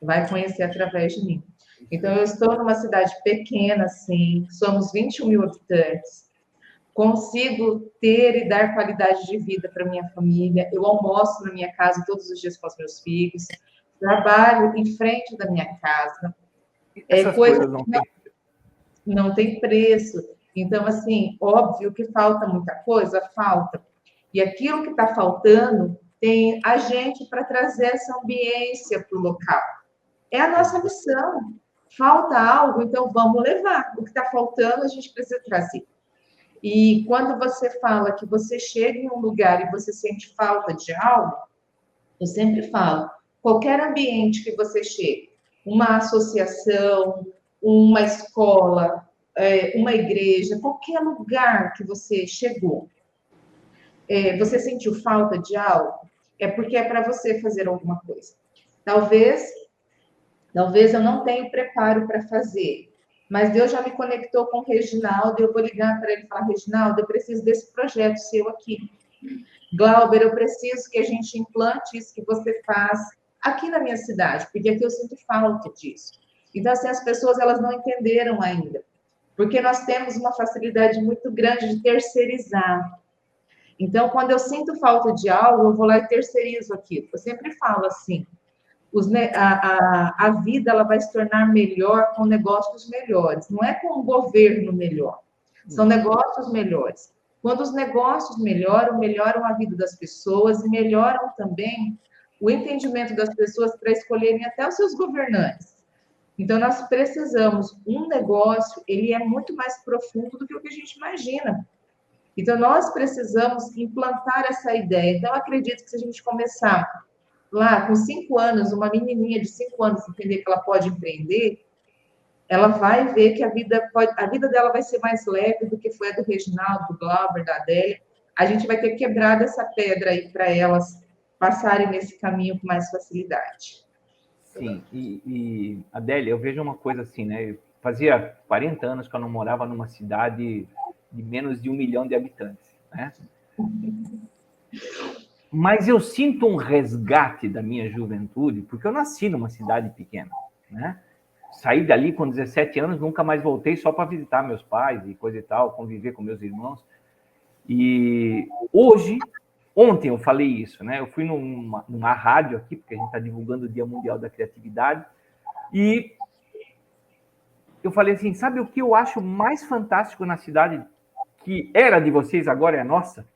Vai conhecer através de mim. Então, eu estou numa cidade pequena, assim, somos 21 mil habitantes, consigo ter e dar qualidade de vida para minha família, eu almoço na minha casa todos os dias com os meus filhos, trabalho em frente da minha casa, Essas coisas não têm. Não tem preço. Então, assim, óbvio que falta muita coisa, falta. E aquilo que está faltando, tem a gente para trazer essa ambiência para o local. É a nossa missão. Falta algo, então vamos levar. O que está faltando, a gente precisa trazer. E quando você fala que você chega em um lugar e você sente falta de algo, eu sempre falo, qualquer ambiente que você chegue, uma associação, uma escola, uma igreja, qualquer lugar que você chegou, você sentiu falta de algo, é porque é para você fazer alguma coisa. Talvez eu não tenha preparo para fazer, mas Deus já me conectou com o Reginaldo, e eu vou ligar para ele e falar, Reginaldo, eu preciso desse projeto seu aqui. Glauber, eu preciso que a gente implante isso que você faz aqui na minha cidade, porque aqui eu sinto falta disso. Então, assim, as pessoas, elas não entenderam ainda, porque nós temos uma facilidade muito grande de terceirizar. Então, quando eu sinto falta de algo, eu vou lá e terceirizo aquilo. Eu sempre falo assim, a vida ela vai se tornar melhor com negócios melhores, não é com um governo melhor, são negócios melhores. Quando os negócios melhoram, melhoram a vida das pessoas e melhoram também o entendimento das pessoas para escolherem até os seus governantes. Então, nós precisamos, um negócio, ele é muito mais profundo do que o que a gente imagina. Então, nós precisamos implantar essa ideia. Então, eu acredito que se a gente começar lá com 5 anos, uma menininha de 5 anos entender que ela pode empreender, ela vai ver que a vida dela vai ser mais leve do que foi a do Reginaldo, do Glauber, da Adélia. A gente vai ter quebrado essa pedra aí para elas passarem nesse caminho com mais facilidade. Sim, e Adélia, eu vejo uma coisa assim, né? Fazia 40 anos que eu não morava numa cidade de menos de 1 milhão de habitantes, né? Mas eu sinto um resgate da minha juventude, porque eu nasci numa cidade pequena, né? Saí dali com 17 anos, nunca mais voltei só para visitar meus pais e coisa e tal, conviver com meus irmãos. E ontem eu falei isso, né? Eu fui numa rádio aqui, porque a gente está divulgando o Dia Mundial da Criatividade, e eu falei assim, sabe o que eu acho mais fantástico na cidade, que era de vocês, agora é nossa?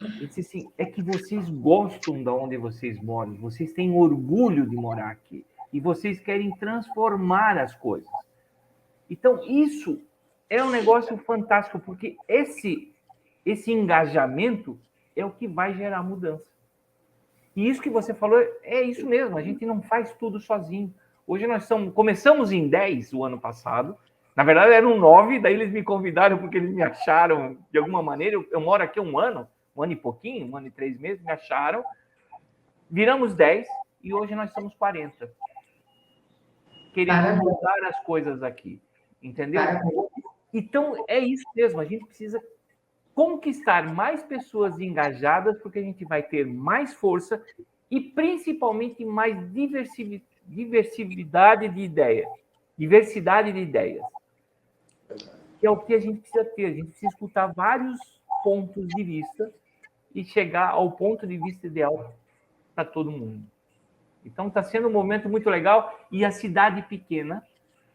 Eu disse assim, é que vocês gostam de onde vocês moram, vocês têm orgulho de morar aqui, e vocês querem transformar as coisas. Então, isso é um negócio fantástico, porque esse engajamento é o que vai gerar mudança. E isso que você falou é isso mesmo, a gente não faz tudo sozinho. Hoje nós começamos em 10 o ano passado, na verdade eram 9, daí eles me convidaram porque eles me acharam de alguma maneira, eu moro aqui um ano e pouquinho, 1 ano e 3 meses, me acharam, viramos 10 e hoje nós somos 40. Querendo mudar as coisas aqui, entendeu? Então, é isso mesmo, a gente precisa conquistar mais pessoas engajadas, porque a gente vai ter mais força e, principalmente, mais diversidade de ideias. Que é o que a gente precisa ter. A gente precisa escutar vários pontos de vista e chegar ao ponto de vista ideal para todo mundo. Então, está sendo um momento muito legal e a cidade pequena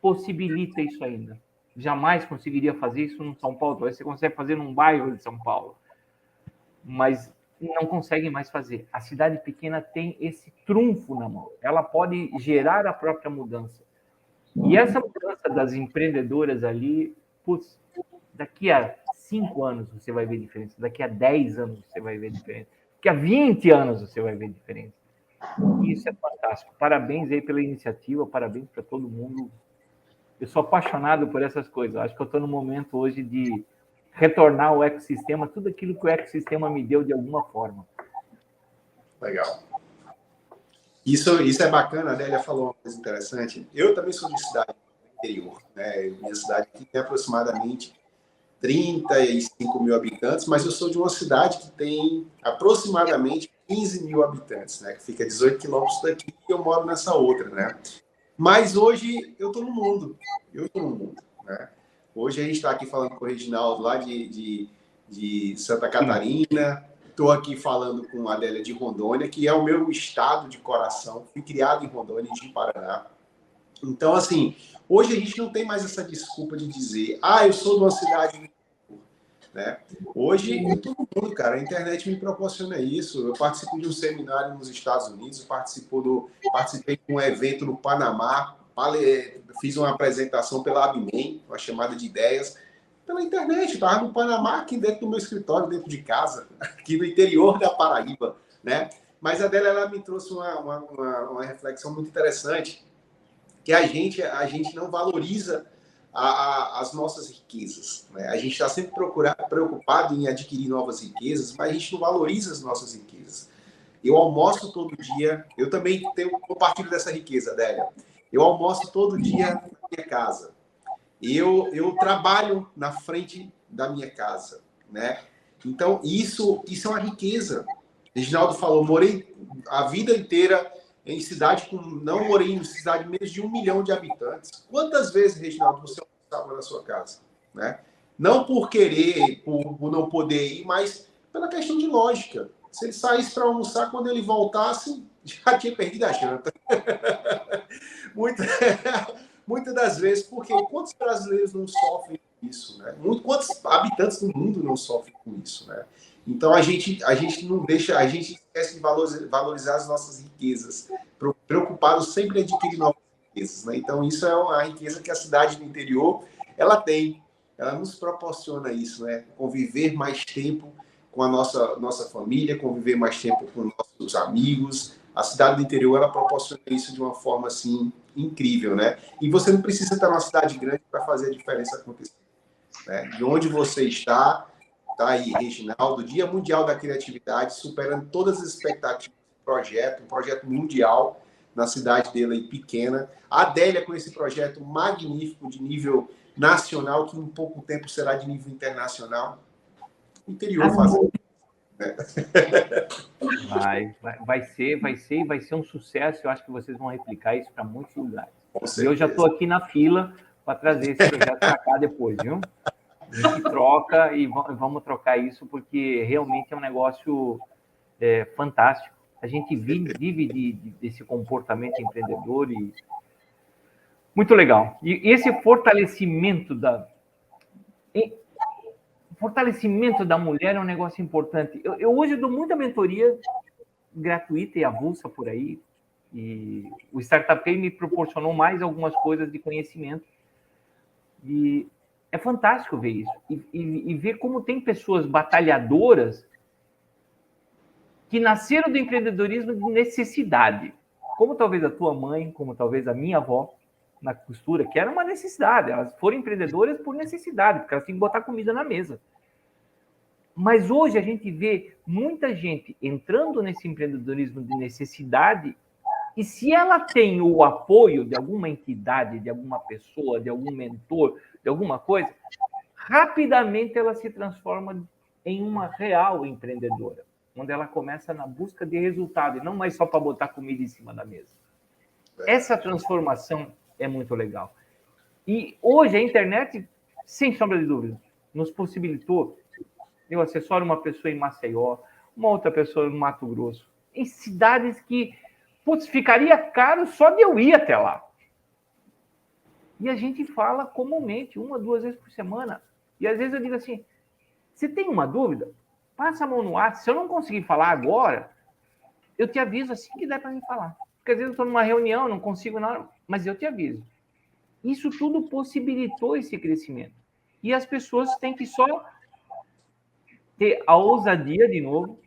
possibilita isso ainda. Jamais conseguiria fazer isso em São Paulo, talvez você consegue fazer num bairro de São Paulo. mas não conseguem mais fazer. A cidade pequena tem esse trunfo na mão. Ela pode gerar a própria mudança. E essa mudança das empreendedoras ali, putz, daqui a 5 anos você vai ver diferença, daqui a 10 anos você vai ver diferença, daqui a 20 anos você vai ver diferença. E isso é fantástico. Parabéns aí pela iniciativa, parabéns para todo mundo. Eu sou apaixonado por essas coisas. Acho que eu estou no momento hoje de retornar ao ecossistema, tudo aquilo que o ecossistema me deu de alguma forma. Legal. Isso é bacana, a Adélia falou uma coisa interessante. Eu também sou de cidade interior, né? Minha cidade aqui tem aproximadamente 35 mil habitantes, mas eu sou de uma cidade que tem aproximadamente 15 mil habitantes, né? Que fica a 18 quilômetros daqui e eu moro nessa outra, né? Mas hoje eu estou no mundo, né? Hoje a gente está aqui falando com o Reginaldo lá de Santa Catarina, estou aqui falando com a Adélia de Rondônia, que é o meu estado de coração, fui criado em Rondônia, em Paraná. Então, assim, hoje a gente não tem mais essa desculpa de dizer, eu sou de uma cidade, né? Hoje eu estou no mundo, cara, a internet me proporciona isso. Eu participo de um seminário nos Estados Unidos, participei de um evento no Panamá, fiz uma apresentação pela Abmen, uma chamada de ideias, pela internet. Estava no Panamá, aqui dentro do meu escritório, dentro de casa, aqui no interior da Paraíba, né? Mas a Adélia, ela me trouxe uma reflexão muito interessante, que a gente não valoriza as nossas riquezas, né? A gente está sempre preocupado em adquirir novas riquezas, mas a gente não valoriza as nossas riquezas. Eu almoço todo dia, eu também compartilho dessa riqueza, Adélia. Eu almoço todo dia na minha casa. Eu trabalho na frente da minha casa, né? Então, isso é uma riqueza. Reginaldo falou, morei a vida inteira em cidade não morei em cidade de menos de 1 milhão de habitantes. Quantas vezes, Reginaldo, você almoçava na sua casa? Né? Não por querer, por não poder ir, mas pela questão de lógica. Se ele saísse para almoçar, quando ele voltasse, já tinha perdido a janta. Muitas das vezes, porque quantos brasileiros não sofrem com isso? Né? Quantos habitantes do mundo não sofrem com isso? Né? Então a gente não deixa, a gente esquece de valorizar as nossas riquezas, preocupado sempre em adquirir novas riquezas, né? Então isso é uma riqueza que a cidade do interior ela tem, ela nos proporciona isso, né? Conviver mais tempo com a nossa família, conviver mais tempo com nossos amigos. A cidade do interior ela proporciona isso de uma forma assim incrível, né? E você não precisa estar numa cidade grande para fazer a diferença acontecer, né? De onde você está. Tá aí, Reginaldo, Dia Mundial da Criatividade, superando todas as expectativas do projeto, um projeto mundial na cidade dele aí, pequena. A Adélia com esse projeto magnífico de nível nacional, que em pouco tempo será de nível internacional. O interior fazendo. Né? Vai ser um sucesso. Eu acho que vocês vão replicar isso para muitos lugares. E eu já estou aqui na fila para trazer esse projeto para cá depois, viu? A gente troca e vamos trocar isso, porque realmente é um negócio fantástico. A gente vive desse comportamento empreendedor e muito legal. E esse fortalecimento da mulher é um negócio importante. Eu hoje dou muita mentoria gratuita e avulsa por aí, e o Startup me proporcionou mais algumas coisas de conhecimento. E é fantástico ver isso. E ver como tem pessoas batalhadoras que nasceram do empreendedorismo de necessidade. Como talvez a tua mãe, como talvez a minha avó, na costura, que era uma necessidade. Elas foram empreendedoras por necessidade, porque elas tinham que botar comida na mesa. Mas hoje a gente vê muita gente entrando nesse empreendedorismo de necessidade, e se ela tem o apoio de alguma entidade, de alguma pessoa, de algum mentor, de alguma coisa, rapidamente ela se transforma em uma real empreendedora, onde ela começa na busca de resultado, e não mais só para botar comida em cima da mesa. Essa transformação é muito legal. E hoje a internet, sem sombra de dúvida, nos possibilitou. Eu assessoro uma pessoa em Maceió, uma outra pessoa no Mato Grosso, em cidades que, ficaria caro só de eu ir até lá. E a gente fala comumente, 1 ou 2 vezes por semana. E às vezes eu digo assim, se tem uma dúvida, passa a mão no ar. Se eu não conseguir falar agora, eu te aviso assim que der para me falar. Porque às vezes eu estou numa reunião, não consigo nada, mas eu te aviso. Isso tudo possibilitou esse crescimento. E as pessoas têm que só ter a ousadia, de novo,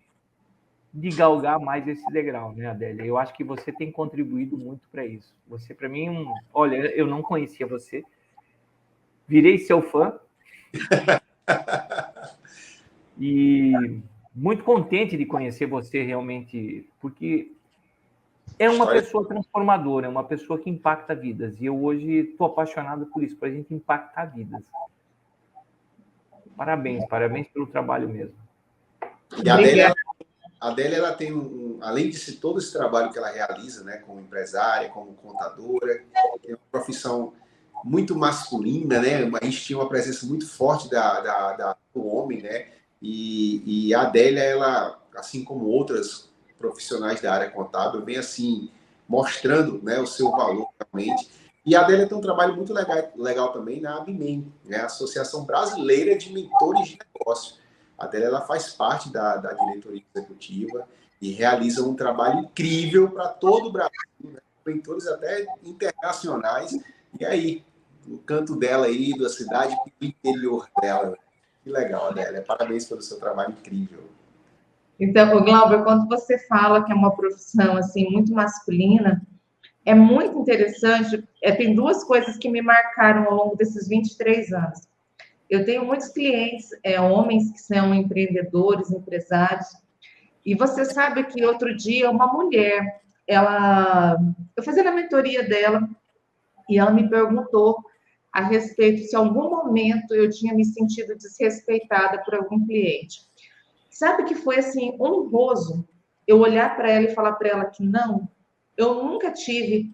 de galgar mais esse degrau, né, Adélia? Eu acho que você tem contribuído muito para isso. Você, para mim, olha, eu não conhecia você, virei seu fã e muito contente de conhecer você realmente, porque é uma pessoa transformadora, é uma pessoa que impacta vidas. E eu hoje estou apaixonado por isso, para a gente impactar vidas. Parabéns pelo trabalho mesmo. E a Adélia, ela tem, além de todo esse trabalho que ela realiza, né, como empresária, como contadora, tem uma profissão muito masculina, né? A gente tinha uma presença muito forte do homem, né? E a Adélia, ela, assim como outras profissionais da área contábil, vem assim, mostrando, né, o seu valor realmente. E a Adélia tem um trabalho muito legal também na ABMEN, né, a Associação Brasileira de Mentores de Negócio. A Adélia, ela faz parte da diretoria executiva e realiza um trabalho incrível para todo o Brasil, né, mentores até internacionais. E aí, no canto dela aí, da cidade, do interior dela. Que legal, Adélia. Parabéns pelo seu trabalho incrível. Então, Glauber, quando você fala que é uma profissão assim muito masculina, é muito interessante. Tem duas coisas que me marcaram ao longo desses 23 anos. Eu tenho muitos clientes, homens que são empreendedores, empresários, e você sabe que outro dia uma mulher, eu fazia a mentoria dela, e ela me perguntou a respeito se em algum momento eu tinha me sentido desrespeitada por algum cliente. Sabe que foi assim honroso eu olhar para ela e falar para ela que não, eu nunca tive.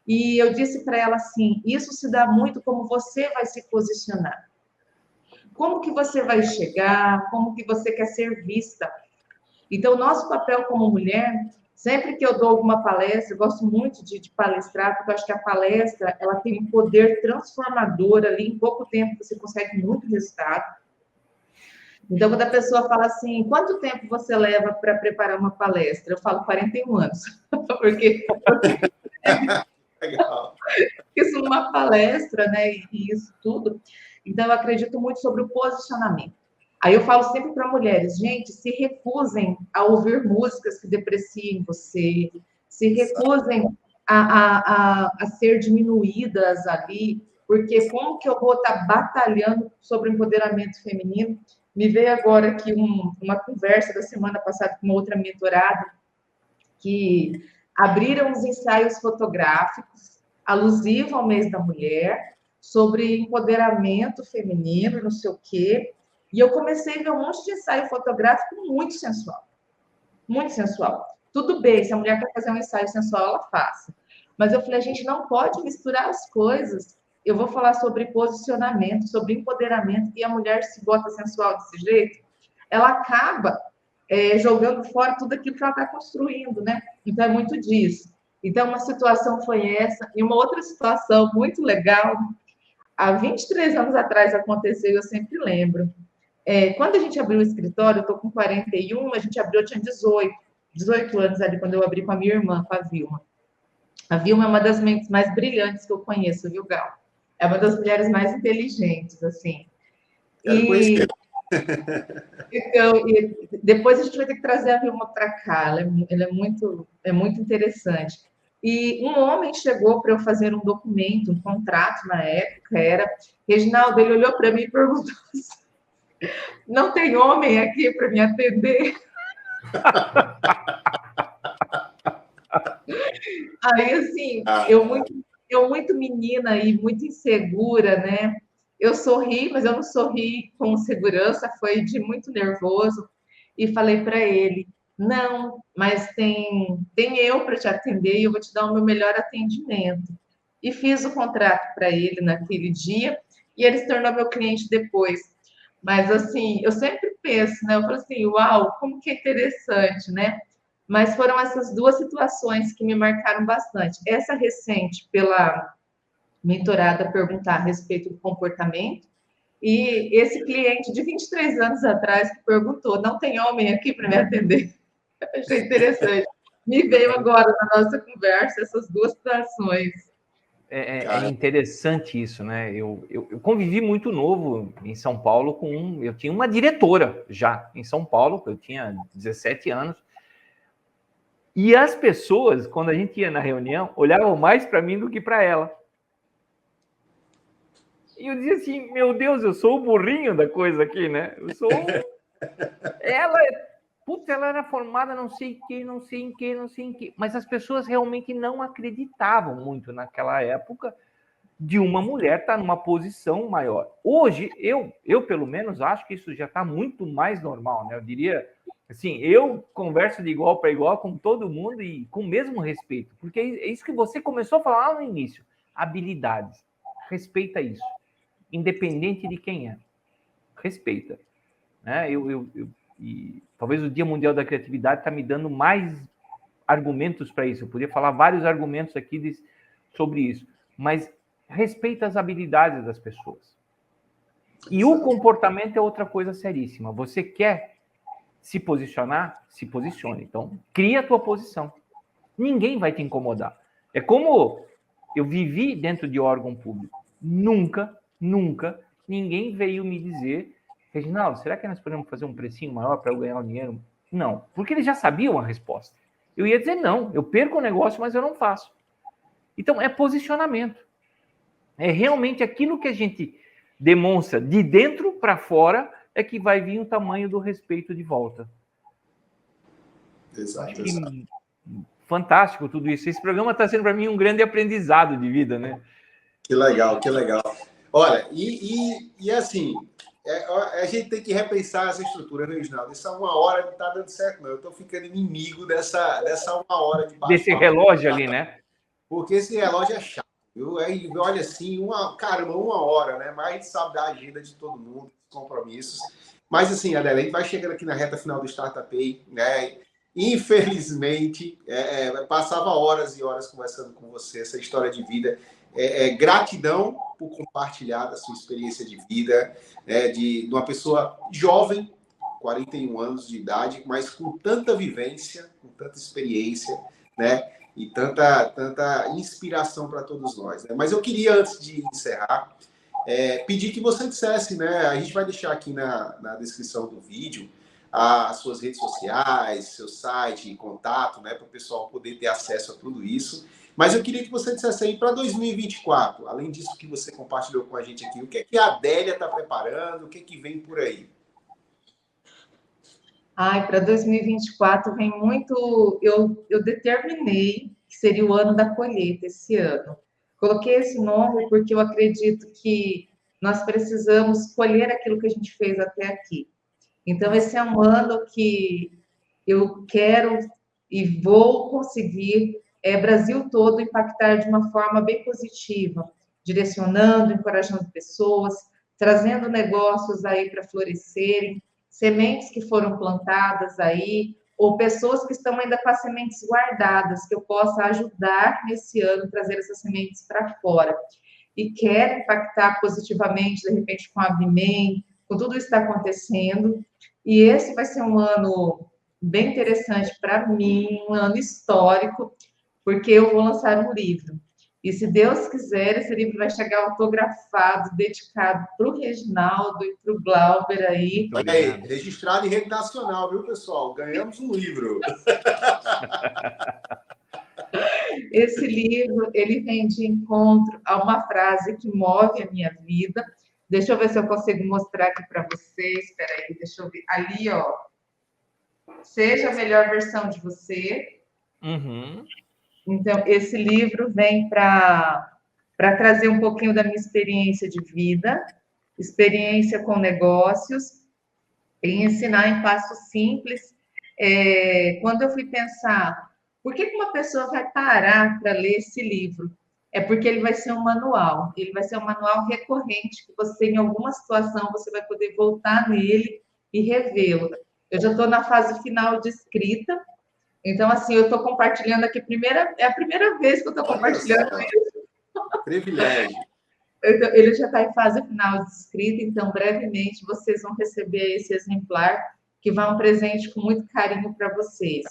E eu disse para ela assim, isso se dá muito como você vai se posicionar. Como que você vai chegar, como que você quer ser vista. Então, nosso papel como mulher, sempre que eu dou alguma palestra, eu gosto muito de palestrar, porque eu acho que a palestra, ela tem um poder transformador ali, em pouco tempo você consegue muito resultado. Então, quando a pessoa fala assim, quanto tempo você leva para preparar uma palestra? Eu falo 41 anos, porque Legal. isso numa palestra, né, e isso tudo. Então, eu acredito muito sobre o posicionamento. Aí eu falo sempre para mulheres, gente, se recusem a ouvir músicas que depreciem você, se recusem a ser diminuídas ali, porque como que eu vou estar batalhando sobre o empoderamento feminino? Me veio agora aqui uma conversa da semana passada com uma outra mentorada, que abriram os ensaios fotográficos alusivos ao mês da mulher, sobre empoderamento feminino, não sei o quê. E eu comecei a ver um monte de ensaio fotográfico muito sensual. Muito sensual. Tudo bem, se a mulher quer fazer um ensaio sensual, ela faça. Mas eu falei, a gente não pode misturar as coisas. Eu vou falar sobre posicionamento, sobre empoderamento, e a mulher se bota sensual desse jeito, ela acaba jogando fora tudo aquilo que ela está construindo, né? Então, é muito disso. Então, uma situação foi essa. E uma outra situação muito legal, há 23 anos atrás aconteceu, eu sempre lembro. Quando a gente abriu o escritório, eu estou com 41, a gente abriu, eu tinha 18 anos ali, quando eu abri com a minha irmã, com a Vilma. A Vilma é uma das mentes mais brilhantes que eu conheço, viu, Gal? É uma das mulheres mais inteligentes, assim. Quero conhecer. Então, e depois a gente vai ter que trazer a Vilma para cá, ela é muito interessante. E um homem chegou para eu fazer um documento, um contrato na época, Reginaldo, ele olhou para mim e perguntou assim, não tem homem aqui para me atender? Aí, assim, eu muito menina e muito insegura, né? Eu sorri, mas eu não sorri com segurança, foi de muito nervoso. E falei para ele, não, mas tem eu para te atender e eu vou te dar o meu melhor atendimento. E fiz o contrato para ele naquele dia e ele se tornou meu cliente depois. Mas, assim, eu sempre penso, né? Eu falo assim, uau, como que é interessante, né? Mas foram essas duas situações que me marcaram bastante. Essa recente, pela mentorada perguntar a respeito do comportamento, E esse cliente de 23 anos atrás que perguntou, não tem homem aqui para me atender? Eu achei interessante. Me veio agora na nossa conversa essas duas situações. É interessante isso, né? Eu convivi muito novo em São Paulo eu tinha uma diretora já em São Paulo, eu tinha 17 anos, e as pessoas, quando a gente ia na reunião, olhavam mais para mim do que para ela. E eu dizia assim, meu Deus, eu sou o burrinho da coisa aqui, né? Eu sou... Ela era formada não sei em que. Mas as pessoas realmente não acreditavam muito naquela época de uma mulher estar numa posição maior. Hoje, eu pelo menos acho que isso já está muito mais normal, né? Eu diria, assim, eu converso de igual para igual com todo mundo e com o mesmo respeito, porque é isso que você começou a falar lá no início, habilidades. Respeita isso, independente de quem é. Respeita. Né? E talvez o Dia Mundial da Criatividade está me dando mais argumentos para isso. Eu podia falar vários argumentos aqui sobre isso, mas respeita as habilidades das pessoas. E o comportamento é outra coisa seríssima. Você quer se posicionar? Se posicione. Então, cria a tua posição. Ninguém vai te incomodar. É como eu vivi dentro de órgão público. Nunca ninguém veio me dizer, Reginaldo, será que nós podemos fazer um precinho maior para eu ganhar o dinheiro? Não, porque eles já sabiam a resposta. Eu ia dizer não, eu perco o negócio, mas eu não faço. Então, é posicionamento. É realmente aquilo que a gente demonstra de dentro para fora é que vai vir o tamanho do respeito de volta. Exato. Fantástico tudo isso. Esse programa está sendo para mim um grande aprendizado de vida, né? Que legal. Olha, e assim, a gente tem que repensar essa estrutura, né, Reginaldo? Isso há 1 hora não está dando certo, não. Eu estou ficando inimigo dessa 1 hora de bate-papo. Desse relógio ali, né? Porque esse relógio é chato. Aí, olha assim, caramba, 1 hora, né? Mas a gente sabe da agenda de todo mundo, dos compromissos. Mas assim, Adélia, a gente vai chegando aqui na reta final do Startup Aí, né? Infelizmente, passava horas e horas conversando com você, essa história de vida. Gratidão por compartilhar da sua experiência de vida, de uma pessoa jovem, 41 anos de idade, mas com tanta vivência, com tanta experiência, né? E tanta inspiração para todos nós. Né? Mas eu queria, antes de encerrar, pedir que você dissesse, né? A gente vai deixar aqui na descrição do vídeo as suas redes sociais, seu site e contato, né? Para o pessoal poder ter acesso a tudo isso. Mas eu queria que você dissesse aí para 2024, além disso que você compartilhou com a gente aqui, o que é que a Adélia está preparando, o que é que vem por aí? Para 2024 vem muito... Eu determinei que seria o ano da colheita esse ano. Coloquei esse nome porque eu acredito que nós precisamos colher aquilo que a gente fez até aqui. Então, esse é um ano que eu quero e vou conseguir Brasil todo impactar de uma forma bem positiva, direcionando, encorajando pessoas, trazendo negócios aí para florescerem, sementes que foram plantadas aí, ou pessoas que estão ainda com as sementes guardadas, que eu possa ajudar nesse ano, trazer essas sementes para fora. E quero impactar positivamente, de repente, com a Bimen, com tudo isso que está acontecendo. E esse vai ser um ano bem interessante para mim, um ano histórico, porque eu vou lançar um livro. E se Deus quiser, esse livro vai chegar autografado, dedicado para o Reginaldo e para o Glauber aí. Olha aí, registrado em rede nacional, viu, pessoal? Ganhamos um livro. Esse livro, ele vem de encontro a uma frase que move a minha vida. Deixa eu ver se eu consigo mostrar aqui para vocês. Espera aí, deixa eu ver. Ali, ó. Seja a melhor versão de você. Uhum. Então, esse livro vem para trazer um pouquinho da minha experiência de vida, experiência com negócios, e ensinar em passos simples. Quando eu fui pensar, por que uma pessoa vai parar para ler esse livro? É porque ele vai ser um manual, ele vai ser um manual recorrente, que você, em alguma situação, você vai poder voltar nele e revê-lo. Eu já estou na fase final de escrita, então, assim, eu estou compartilhando aqui, é a primeira vez que eu estou compartilhando isso. Privilégio. Ele já está em fase final de escrita, então brevemente vocês vão receber esse exemplar, que vai um presente com muito carinho para vocês.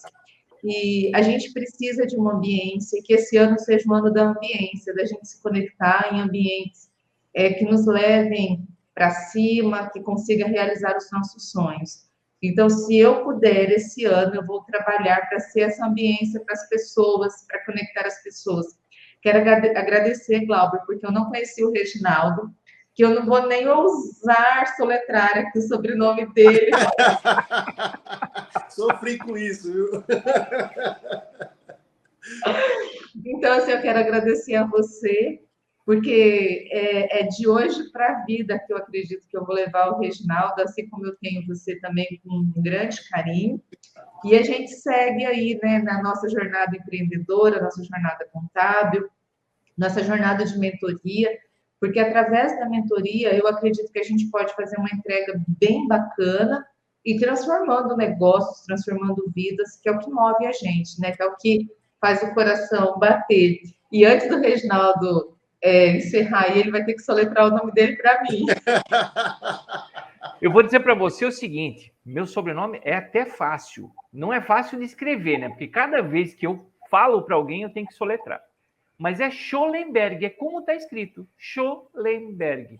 E a gente precisa de uma ambiência, que esse ano seja um ano da ambiência, da gente se conectar em ambientes que nos levem para cima, que consiga realizar os nossos sonhos. Então, se eu puder, esse ano, eu vou trabalhar para ser essa ambiência para as pessoas, para conectar as pessoas. Quero agradecer, Glauber, porque eu não conheci o Reginaldo, que eu não vou nem ousar soletrar aqui o sobrenome dele. Sofri com isso, viu? Então, assim, eu quero agradecer a você, porque é de hoje para a vida que eu acredito que eu vou levar o Reginaldo, assim como eu tenho você também com um grande carinho. E a gente segue aí, né, na nossa jornada empreendedora, nossa jornada contábil, nossa jornada de mentoria, porque através da mentoria eu acredito que a gente pode fazer uma entrega bem bacana e transformando negócios, transformando vidas, que é o que move a gente, né? Que é o que faz o coração bater. E antes do Reginaldo encerrar, ele vai ter que soletrar o nome dele para mim. Eu vou dizer para você o seguinte, meu sobrenome é até fácil. Não é fácil de escrever, né? Porque cada vez que eu falo para alguém, eu tenho que soletrar. Mas é Schollenberg, é como está escrito, Schollenberg.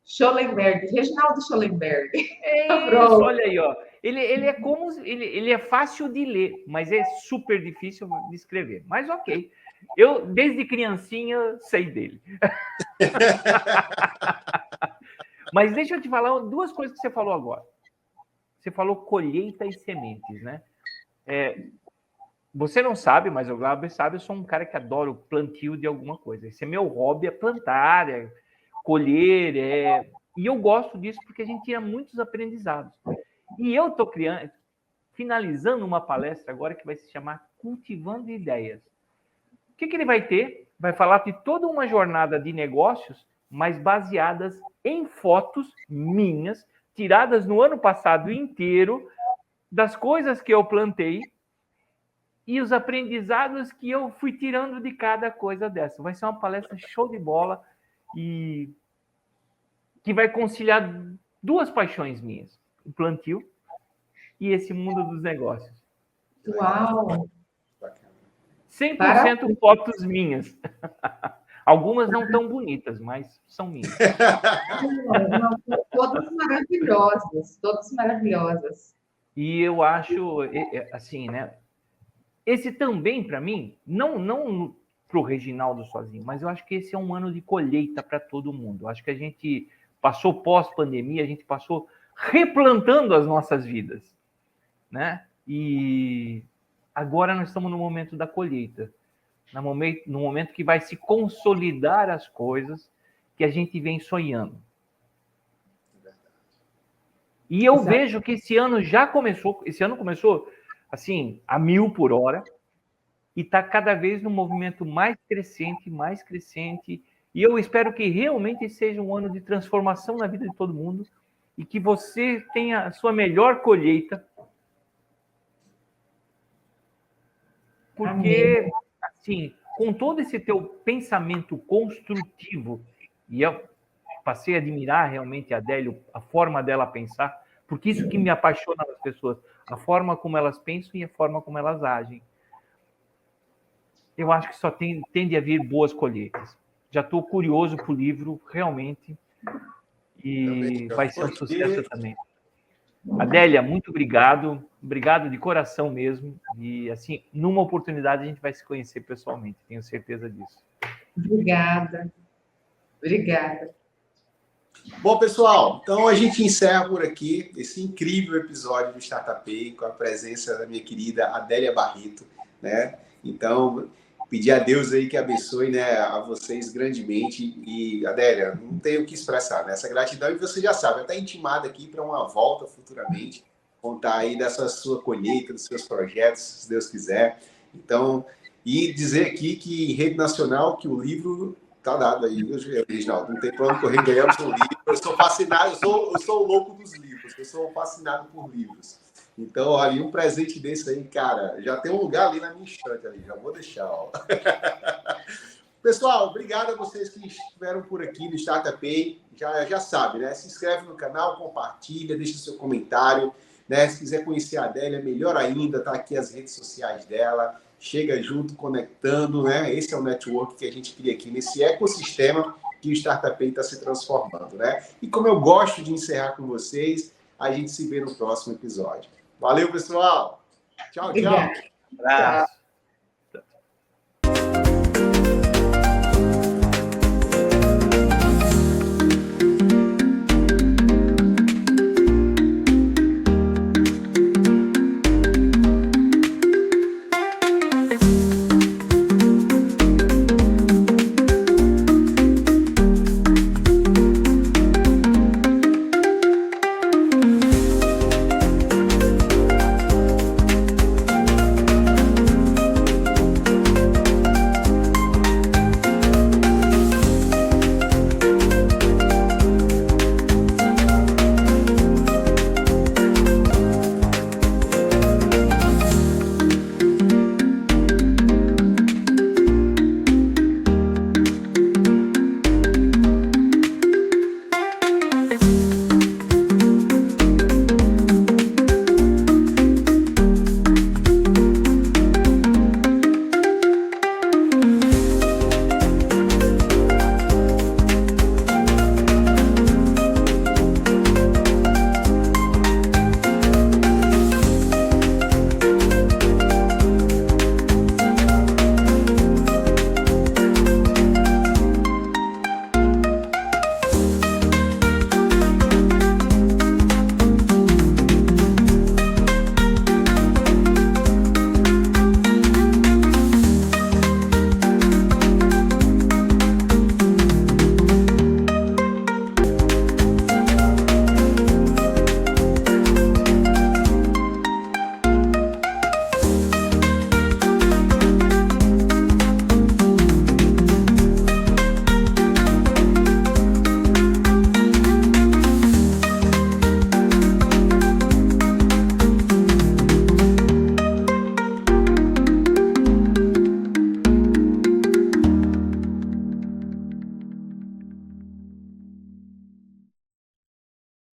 Schollenberg, Reginaldo Schollenberg. Isso, olha aí, ó. Ele é fácil de ler, mas é super difícil de escrever. Mas ok. Eu, desde criancinha, sei dele. Mas deixa eu te falar duas coisas que você falou agora. Você falou colheita e sementes, né? Você não sabe, mas o Glauber sabe, eu sou um cara que adora o plantio de alguma coisa. Esse é meu hobby, é plantar, é colher, e eu gosto disso porque a gente tira muitos aprendizados. E eu estou finalizando uma palestra agora que vai se chamar Cultivando Ideias. O que ele vai ter? Vai falar de toda uma jornada de negócios, mas baseadas em fotos minhas, tiradas no ano passado inteiro, das coisas que eu plantei, e os aprendizados que eu fui tirando de cada coisa dessa. Vai ser uma palestra show de bola e que vai conciliar duas paixões minhas, o plantio e esse mundo dos negócios. Uau! 100% fotos minhas. Algumas não tão bonitas, mas são minhas. Não, todas maravilhosas, todas maravilhosas. E eu acho, assim, né? Esse também, para mim, não para o Reginaldo sozinho, mas eu acho que esse é um ano de colheita para todo mundo. Eu acho que a gente passou pós-pandemia, a gente passou replantando as nossas vidas, né? E agora nós estamos no momento da colheita, no momento que vai se consolidar as coisas que a gente vem sonhando. E eu vejo que esse ano começou assim, a 1000 por hora, e está cada vez num movimento mais crescente, e eu espero que realmente seja um ano de transformação na vida de todo mundo, e que você tenha a sua melhor colheita, porque, assim, com todo esse teu pensamento construtivo, e eu passei a admirar realmente a Adélia, a forma dela pensar, porque isso que me apaixona nas pessoas, a forma como elas pensam e a forma como elas agem. Eu acho que só tende a vir boas colheitas. Já estou curioso para o livro, realmente, e vai ser um sucesso também. Adélia, muito obrigado de coração mesmo, e assim, numa oportunidade a gente vai se conhecer pessoalmente, tenho certeza disso. Obrigada. Bom, pessoal, então a gente encerra por aqui esse incrível episódio do Startup com a presença da minha querida Adélia Barreto, né? Então, pedir a Deus aí que abençoe, né, a vocês grandemente. E, Adélia, não tenho o que expressar, né? Essa gratidão, e você já sabe, está intimada aqui para uma volta futuramente, contar aí dessa sua colheita, dos seus projetos, se Deus quiser. Então, e dizer aqui que em rede nacional que o livro tá dado aí, Reginaldo, não tem plano correr, ganhamos um livro. Eu sou fascinado, eu sou o louco dos livros, eu sou fascinado por livros. Então, olha, um presente desse aí, cara, já tem um lugar ali na minha estante ali, já vou deixar, ó. Pessoal, obrigado a vocês que estiveram por aqui no Startup Pay. Já sabe, né? Se inscreve no canal, compartilha, deixa o seu comentário. Né? Se quiser conhecer a Adélia, melhor ainda, tá aqui as redes sociais dela. Chega junto, conectando, né? Esse é o network que a gente cria aqui nesse ecossistema que o Startup Pay está se transformando, né? E como eu gosto de encerrar com vocês, a gente se vê no próximo episódio. Valeu, pessoal! Tchau, tchau! Obrigada. Abraço.